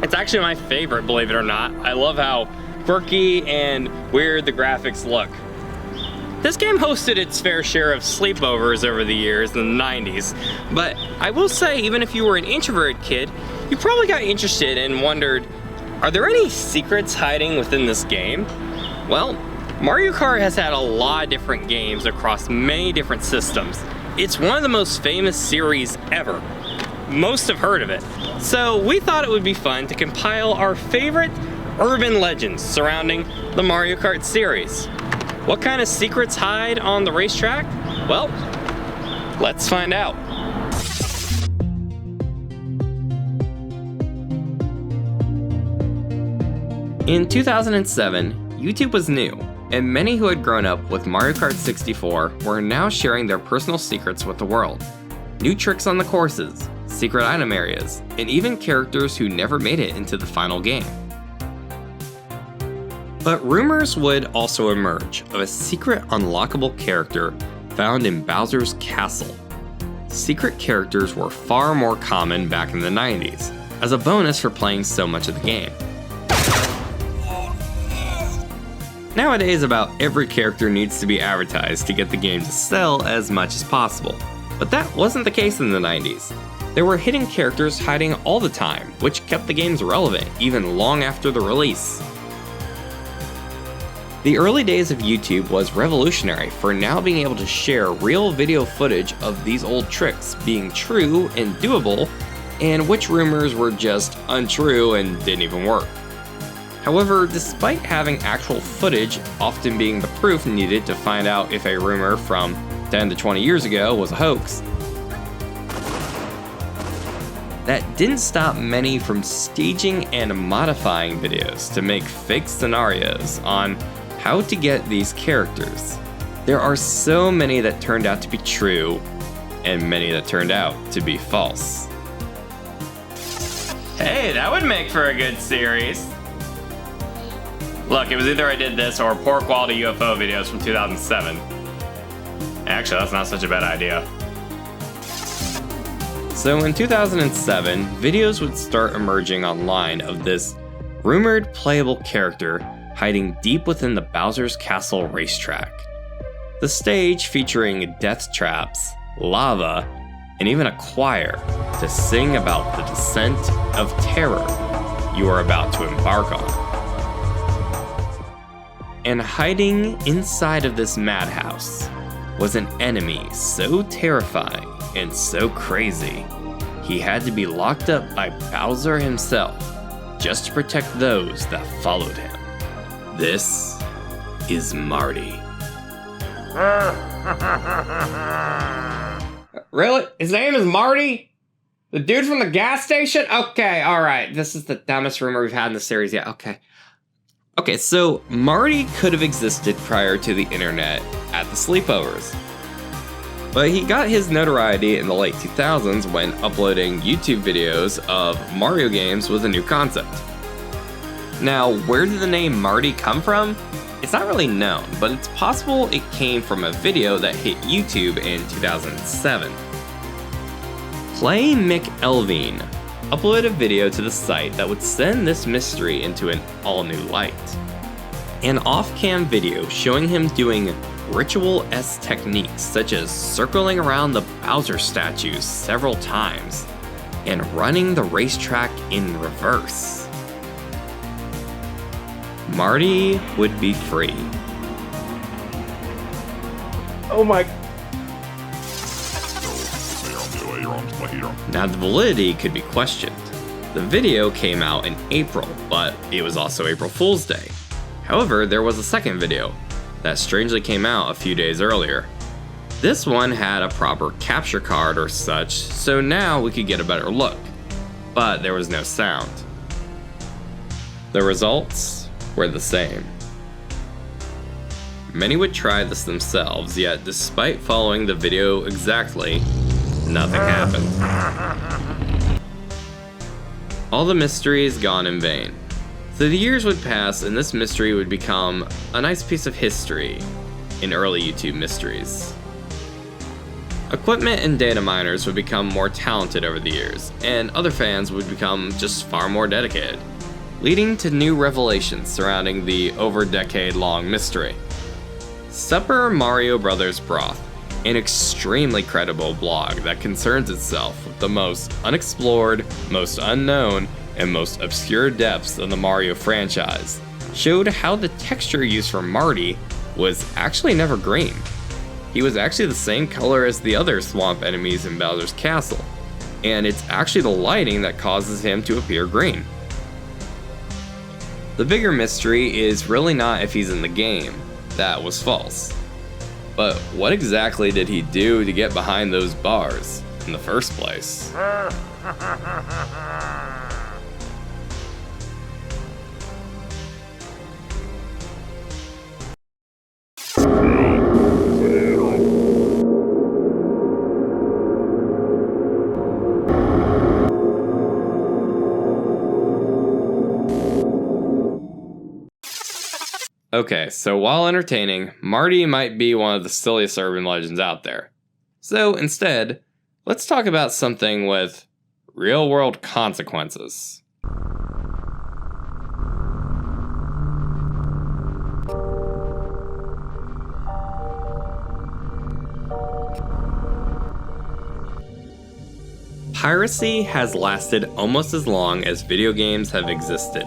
It's actually my favorite, believe it or not. I love how quirky and weird the graphics look. This game hosted its fair share of sleepovers over the years in the 90s, but I will say even if you were an introverted kid, you probably got interested and wondered, are there any secrets hiding within this game? Well, Mario Kart has had a lot of different games across many different systems. It's one of the most famous series ever. Most have heard of it. So we thought it would be fun to compile our favorite urban legends surrounding the Mario Kart series. What kind of secrets hide on the racetrack? Well, let's find out. In 2007, YouTube was new, and many who had grown up with Mario Kart 64 were now sharing their personal secrets with the world. New tricks on the courses, secret item areas, and even characters who never made it into the final game. But rumors would also emerge of a secret unlockable character found in Bowser's castle. Secret characters were far more common back in the 90s, as a bonus for playing so much of the game. Nowadays, about every character needs to be advertised to get the game to sell as much as possible, but that wasn't the case in the 90s. There were hidden characters hiding all the time, which kept the games relevant even long after the release. The early days of YouTube was revolutionary for now being able to share real video footage of these old tricks being true and doable, and which rumors were just untrue and didn't even work. However, despite having actual footage often being the proof needed to find out if a rumor from 10 to 20 years ago was a hoax, that didn't stop many from staging and modifying videos to make fake scenarios on how to get these characters. There are so many that turned out to be true, and many that turned out to be false. Hey, that would make for a good series. Look, it was either I did this or poor quality UFO videos from 2007. Actually, that's not such a bad idea. So in 2007, videos would start emerging online of this rumored playable character hiding deep within the Bowser's Castle racetrack. The stage featuring death traps, lava, and even a choir to sing about the descent of terror you are about to embark on. And hiding inside of this madhouse was an enemy so terrifying and so crazy, he had to be locked up by Bowser himself just to protect those that followed him. This is Marty. Really? His name is Marty? The dude from the gas station? Okay, alright. This is the dumbest rumor we've had in the series yet. Okay, so Marty could have existed prior to the internet at the sleepovers. But he got his notoriety in the late 2000s when uploading YouTube videos of Mario games with a new concept. Now, where did the name Marty come from? It's not really known, but it's possible it came from a video that hit YouTube in 2007. Play McElveen uploaded a video to the site that would send this mystery into an all-new light. An off-cam video showing him doing ritual-esque techniques such as circling around the Bowser statues several times and running the racetrack in reverse. Marty would be free. Oh my. Now the validity could be questioned. The video came out in April, but it was also April Fool's Day. However, there was a second video that strangely came out a few days earlier. This one had a proper capture card or such, so now we could get a better look, but there was no sound. The results were the same. Many would try this themselves, yet despite following the video exactly, nothing happened. All the mysteries gone in vain. So the years would pass and this mystery would become a nice piece of history in early YouTube mysteries. Equipment and data miners would become more talented over the years, and other fans would become just far more dedicated, leading to new revelations surrounding the over-decade-long mystery. Super Mario Bros. Broth, an extremely credible blog that concerns itself with the most unexplored, most unknown, and most obscure depths of the Mario franchise, showed how the texture used for Marty was actually never green. He was actually the same color as the other swamp enemies in Bowser's Castle, and it's actually the lighting that causes him to appear green. The bigger mystery is really not if he's in the game. That was false. But what exactly did he do to get behind those bars in the first place? Okay, so while entertaining, Marty might be one of the silliest urban legends out there. So instead, let's talk about something with real-world consequences. Piracy has lasted almost as long as video games have existed.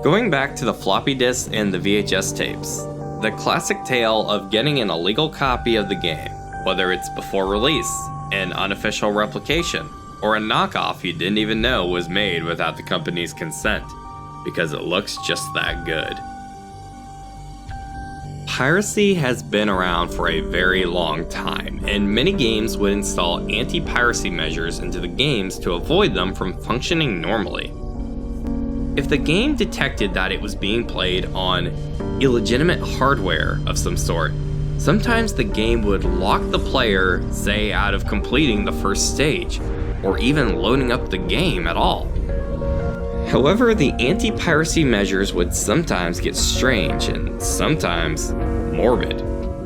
Going back to the floppy disks and the VHS tapes, the classic tale of getting an illegal copy of the game, whether it's before release, an unofficial replication, or a knockoff you didn't even know was made without the company's consent, because it looks just that good. Piracy has been around for a very long time, and many games would install anti-piracy measures into the games to avoid them from functioning normally. If the game detected that it was being played on illegitimate hardware of some sort, sometimes the game would lock the player, say, out of completing the first stage, or even loading up the game at all. However, the anti-piracy measures would sometimes get strange and sometimes morbid.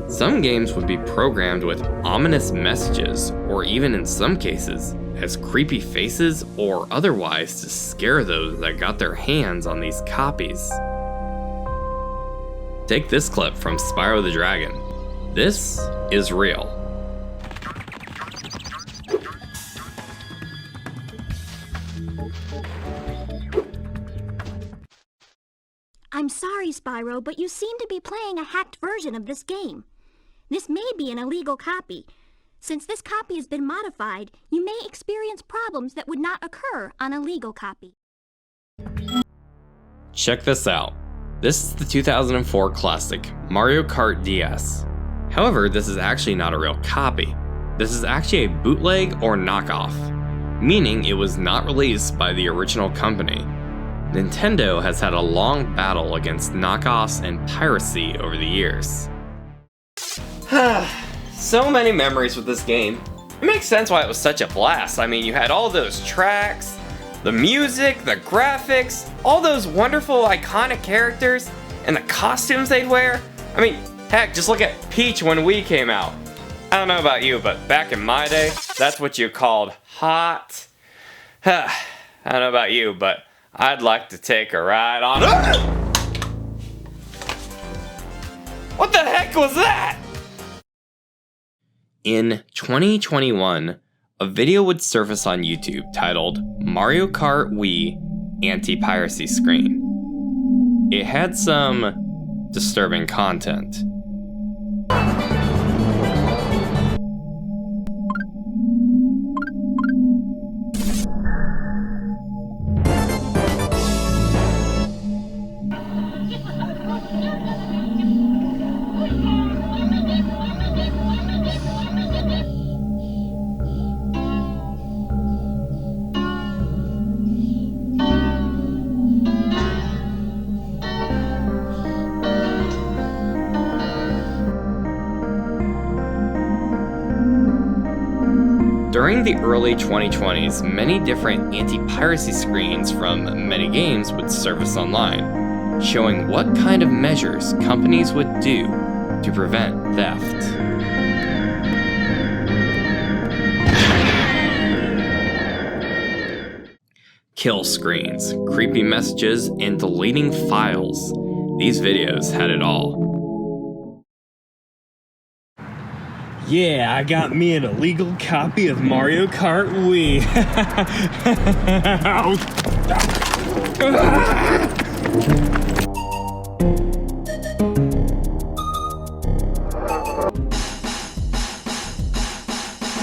Some games would be programmed with ominous messages, or even in some cases, as creepy faces or otherwise to scare those that got their hands on these copies. Take this clip from Spyro the Dragon. This is real. I'm sorry, Spyro, but you seem to be playing a hacked version of this game. This may be an illegal copy. Since this copy has been modified, you may experience problems that would not occur on a legal copy. Check this out. This is the 2004 classic, Mario Kart DS. However, this is actually not a real copy. This is actually a bootleg or knockoff, meaning it was not released by the original company. Nintendo has had a long battle against knockoffs and piracy over the years. So many memories with this game. It makes sense why it was such a blast. I mean, you had all those tracks, the music, the graphics, all those wonderful iconic characters, and the costumes they'd wear. I mean, heck, just look at Peach when Wii came out. I don't know about you, but back in my day, that's what you called hot. I don't know about you, but I'd like to take a ride on... What the heck was that? In 2021, a video would surface on YouTube titled Mario Kart Wii Anti-Piracy Screen. It had some disturbing content. During the early 2020s, many different anti-piracy screens from many games would surface online, showing what kind of measures companies would do to prevent theft. Kill screens, creepy messages, and deleting files. These videos had it all. Yeah, I got me an illegal copy of Mario Kart Wii.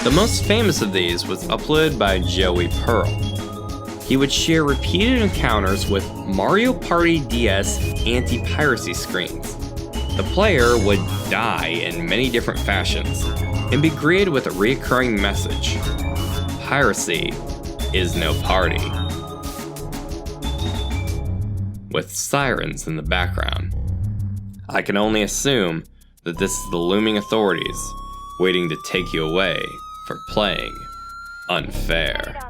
The most famous of these was uploaded by Joey Pearl. He would share repeated encounters with Mario Party DS anti-piracy screens. The player would die in many different fashions and be greeted with a recurring message: piracy is no party, with sirens in the background. I can only assume that this is the looming authorities waiting to take you away for playing unfair.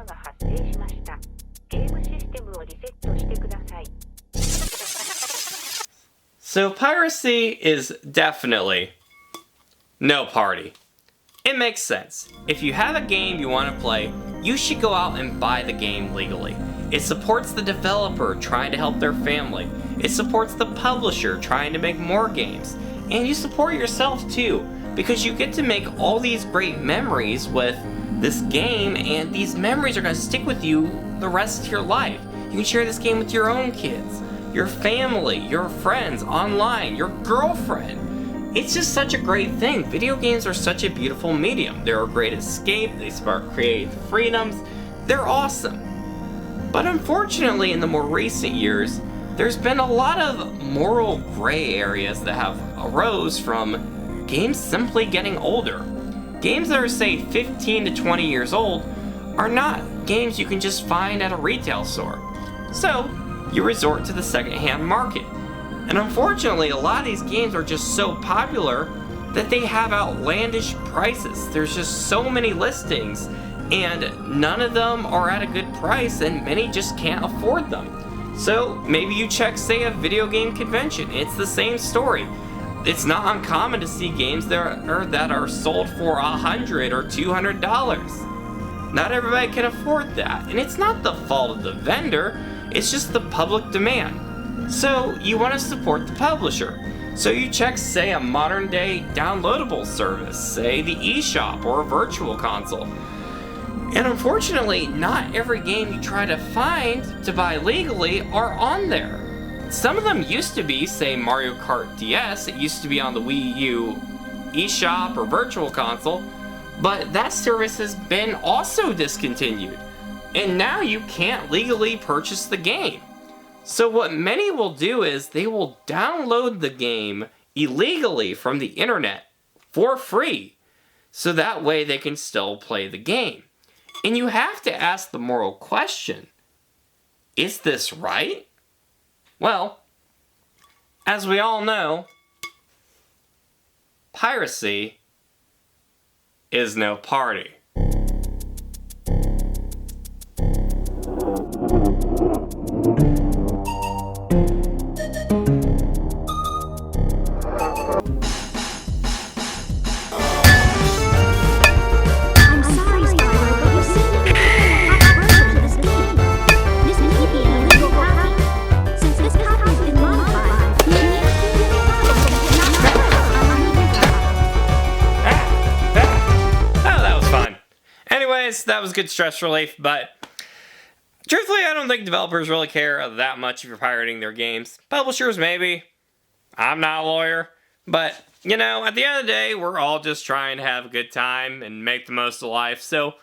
So piracy is definitely no party. It makes sense. If you have a game you want to play, you should go out and buy the game legally. It supports the developer trying to help their family. It supports the publisher trying to make more games. And you support yourself too, because you get to make all these great memories with this game, and these memories are going to stick with you the rest of your life. You can share this game with your own kids, your family, your friends, online, your girlfriend. It's just such a great thing. Video games are such a beautiful medium. They're a great escape, they spark creative freedoms, they're awesome. But unfortunately, in the more recent years, there's been a lot of moral gray areas that have arose from games simply getting older. Games that are, say, 15 to 20 years old are not games you can just find at a retail store. So, you resort to the secondhand market. And unfortunately, a lot of these games are just so popular that they have outlandish prices. There's just so many listings, and none of them are at a good price, and many just can't afford them. So maybe you check, say, a video game convention. It's the same story. It's not uncommon to see games that are sold for $100 or $200. Not everybody can afford that, and it's not the fault of the vendor, it's just the public demand. So you want to support the publisher. So you check, say, a modern day downloadable service, say the eShop or a virtual console. And unfortunately, not every game you try to find to buy legally are on there. Some of them used to be, say, Mario Kart DS. It used to be on the Wii U eShop or virtual console, but that service has been also discontinued. And now you can't legally purchase the game. So what many will do is they will download the game illegally from the internet for free, so that way they can still play the game. And you have to ask the moral question, is this right? Well, as we all know, piracy is no party. That was good stress relief, but truthfully, I don't think developers really care that much if you're pirating their games. Publishers, maybe. I'm not a lawyer, but, you know, at the end of the day, we're all just trying to have a good time and make the most of life, so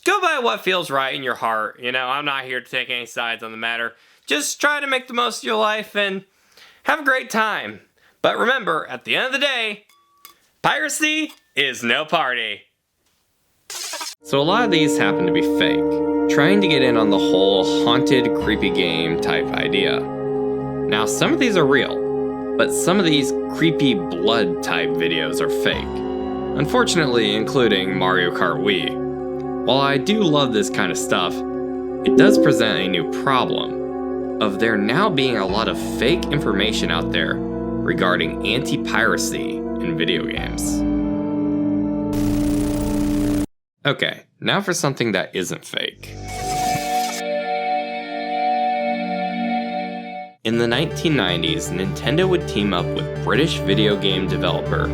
go by what feels right in your heart. You know, I'm not here to take any sides on the matter. Just try to make the most of your life and have a great time. But remember, at the end of the day, piracy is no party. So a lot of these happen to be fake, trying to get in on the whole haunted, creepy game type idea. Now, some of these are real, but some of these creepy blood type videos are fake. Unfortunately, including Mario Kart Wii. While I do love this kind of stuff, it does present a new problem of there now being a lot of fake information out there regarding anti-piracy in video games. Okay, now for something that isn't fake. In the 1990s, Nintendo would team up with British video game developer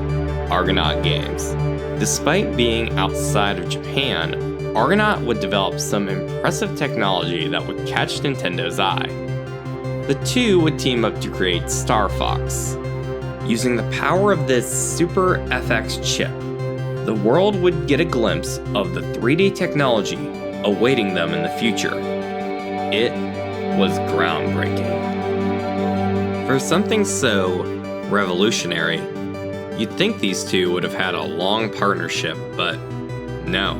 Argonaut Games. Despite being outside of Japan, Argonaut would develop some impressive technology that would catch Nintendo's eye. The two would team up to create Star Fox. Using the power of this Super FX chip, the world would get a glimpse of the 3D technology awaiting them in the future. It was groundbreaking. For something so revolutionary, you'd think these two would have had a long partnership, but no.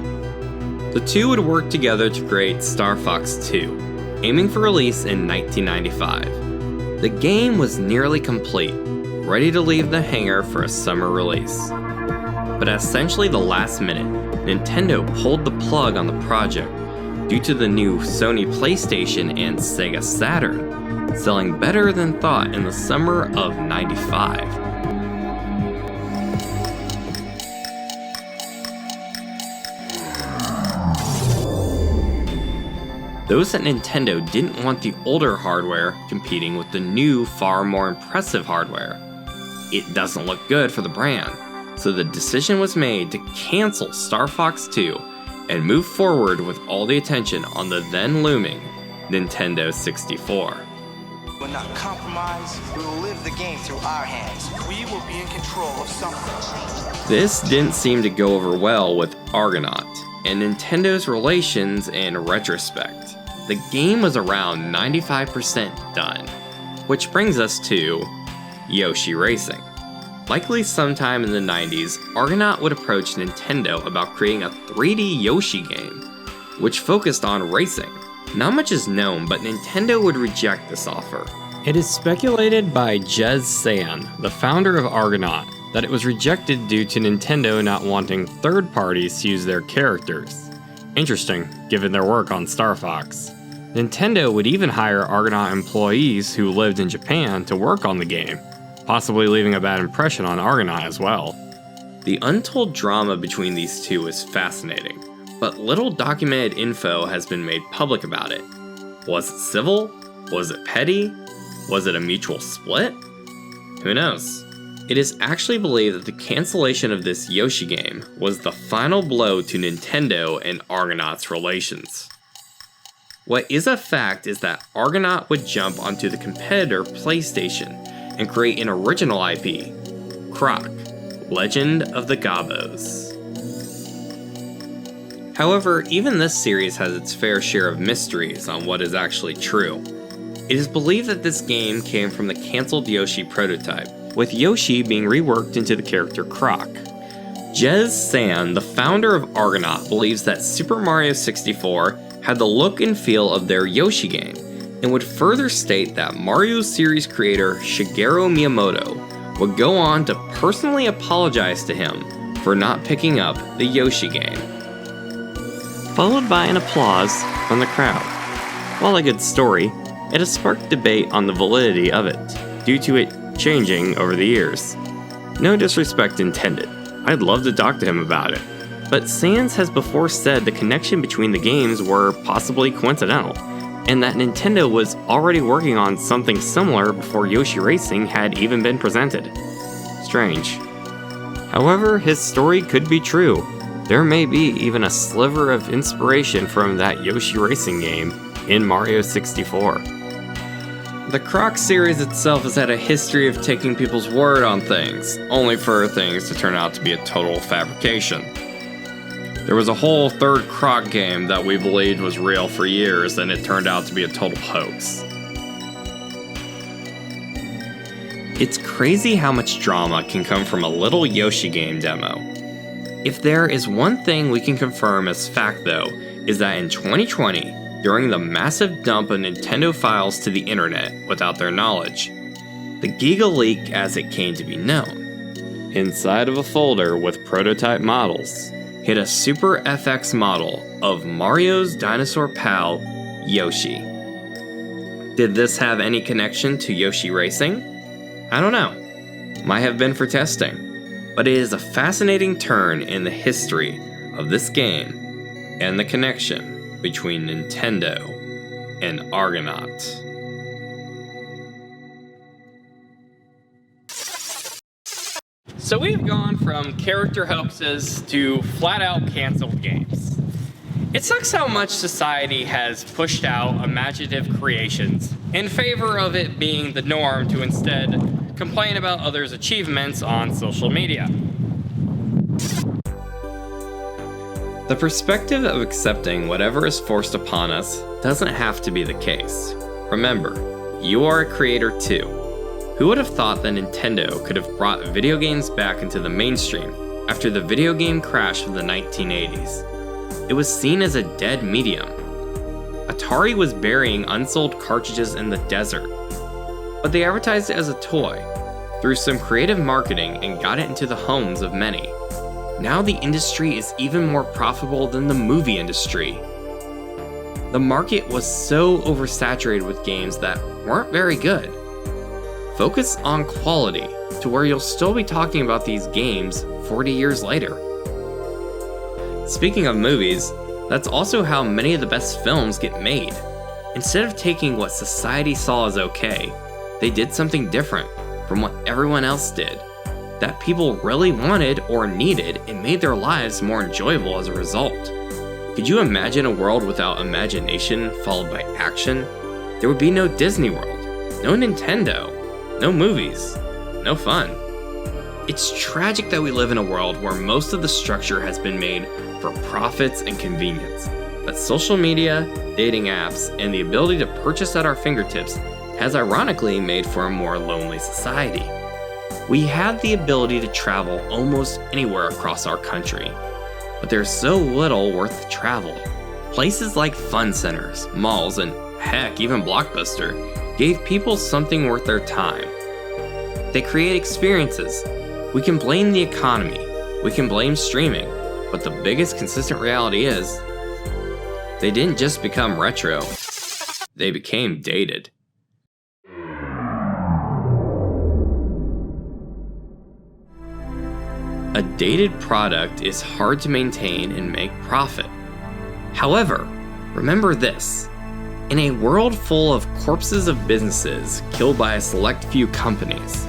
The two would work together to create Star Fox 2, aiming for release in 1995. The game was nearly complete, ready to leave the hangar for a summer release. But at essentially the last minute, Nintendo pulled the plug on the project due to the new Sony PlayStation and Sega Saturn selling better than thought in the summer of '95. Those at Nintendo didn't want the older hardware competing with the new, far more impressive hardware. It doesn't look good for the brand. So the decision was made to cancel Star Fox 2 and move forward with all the attention on the then looming Nintendo 64. We'll not compromise, we will live the game through our hands. We will be in control of something. This didn't seem to go over well with Argonaut and Nintendo's relations in retrospect. The game was around 95% done, Which brings us to Yoshi Racing. Likely sometime in the 90s, Argonaut would approach Nintendo about creating a 3D Yoshi game, which focused on racing. Not much is known, but Nintendo would reject this offer. It is speculated by Jez San, the founder of Argonaut, that it was rejected due to Nintendo not wanting third parties to use their characters. Interesting, given their work on Star Fox. Nintendo would even hire Argonaut employees who lived in Japan to work on the game, possibly leaving a bad impression on Argonaut as well. The untold drama between these two is fascinating, but little documented info has been made public about it. Was it civil? Was it petty? Was it a mutual split? Who knows? It is actually believed that the cancellation of this Yoshi game was the final blow to Nintendo and Argonaut's relations. What is a fact is that Argonaut would jump onto the competitor PlayStation and create an original IP, Croc, Legend of the Gobos. However, even this series has its fair share of mysteries on what is actually true. It is believed that this game came from the cancelled Yoshi prototype, with Yoshi being reworked into the character Croc. Jez San, the founder of Argonaut, believes that Super Mario 64 had the look and feel of their Yoshi game, and would further state that Mario series creator Shigeru Miyamoto would go on to personally apologize to him for not picking up the Yoshi game. Followed by an applause from the crowd. While a good story, it has sparked debate on the validity of it, due to it changing over the years. No disrespect intended, I'd love to talk to him about it, but Sans has before said the connection between the games were possibly coincidental, and that Nintendo was already working on something similar before Yoshi Racing had even been presented. Strange. However, his story could be true. There may be even a sliver of inspiration from that Yoshi Racing game in Mario 64. The Croc series itself has had a history of taking people's word on things, only for things to turn out to be a total fabrication. There was a whole third Croc game that we believed was real for years, and it turned out to be a total hoax. It's crazy how much drama can come from a little Yoshi game demo. If there is one thing we can confirm as fact though, is that in 2020, during the massive dump of Nintendo files to the internet without their knowledge, the Giga Leak as it came to be known, inside of a folder with prototype models, hid a Super FX model of Mario's dinosaur pal, Yoshi. Did this have any connection to Yoshi Racing? I don't know. Might have been for testing, but it is a fascinating turn in the history of this game and the connection between Nintendo and Argonaut. So we've gone from character hoaxes to flat-out canceled games. It sucks how much society has pushed out imaginative creations in favor of it being the norm to instead complain about others' achievements on social media. The perspective of accepting whatever is forced upon us doesn't have to be the case. Remember, you are a creator too. Who would have thought that Nintendo could have brought video games back into the mainstream after the video game crash of the 1980s? It was seen as a dead medium. Atari was burying unsold cartridges in the desert, but they advertised it as a toy, through some creative marketing, and got it into the homes of many. Now the industry is even more profitable than the movie industry. The market was so oversaturated with games that weren't very good. Focus on quality to where you'll still be talking about these games 40 years later. Speaking of movies, that's also how many of the best films get made. Instead of taking what society saw as okay, they did something different from what everyone else did, that people really wanted or needed, and made their lives more enjoyable as a result. Could you imagine a world without imagination followed by action? There would be no Disney World, no Nintendo, no movies, no fun. It's tragic that we live in a world where most of the structure has been made for profits and convenience, but social media, dating apps, and the ability to purchase at our fingertips has ironically made for a more lonely society. We have the ability to travel almost anywhere across our country, but there's so little worth the travel. Places like fun centers, malls, and heck, even Blockbuster gave people something worth their time. They create experiences. We can blame the economy, we can blame streaming, but the biggest consistent reality is, they didn't just become retro, they became dated. A dated product is hard to maintain and make profit. However, remember this. In a world full of corpses of businesses killed by a select few companies,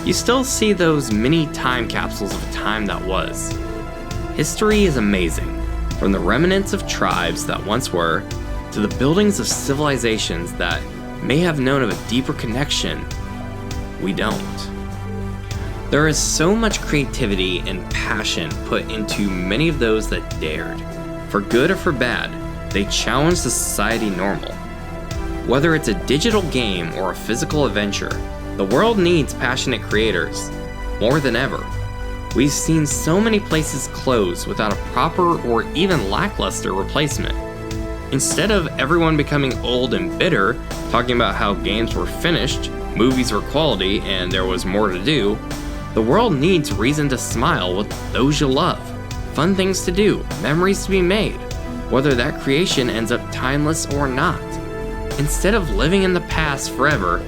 you still see those mini time capsules of a time that was. History is amazing, from the remnants of tribes that once were, to the buildings of civilizations that may have known of a deeper connection. We don't. There is so much creativity and passion put into many of those that dared. For good or for bad, they challenge the society normal. Whether it's a digital game or a physical adventure, the world needs passionate creators, more than ever. We've seen so many places close without a proper or even lackluster replacement. Instead of everyone becoming old and bitter, talking about how games were finished, movies were quality, and there was more to do, the world needs reason to smile with those you love, fun things to do, memories to be made, whether that creation ends up timeless or not. Instead of living in the past forever,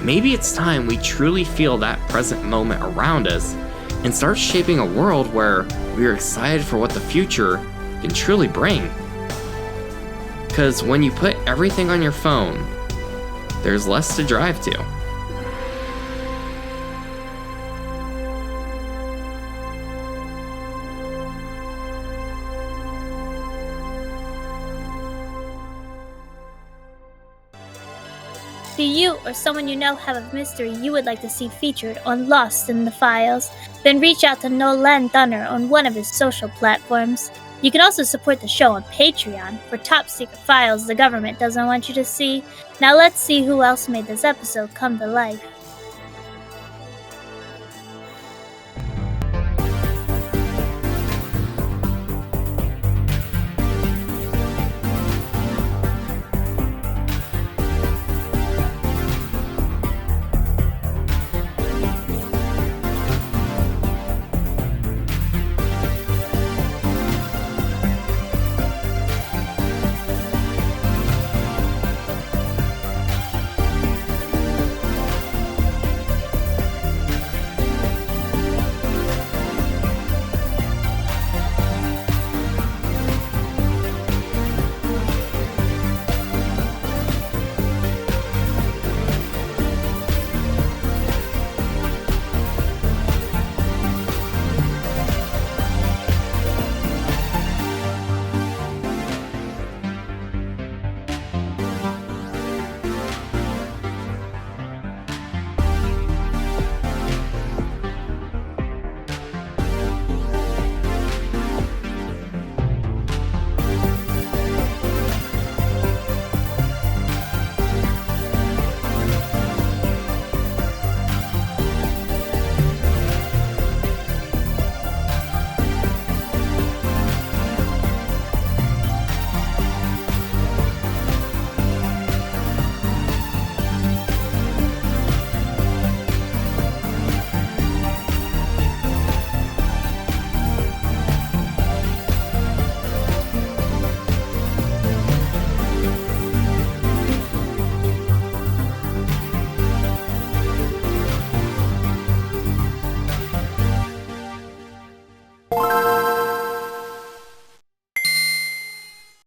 maybe it's time we truly feel that present moment around us and start shaping a world where we are excited for what the future can truly bring. Because when you put everything on your phone, there's less to drive to. Do you or someone you know have a mystery you would like to see featured on Lost in the Files? Then reach out to Nolan on one of his social platforms. You can also support the show on Patreon for top secret files the government doesn't want you to see. Now let's see who else made this episode come to life.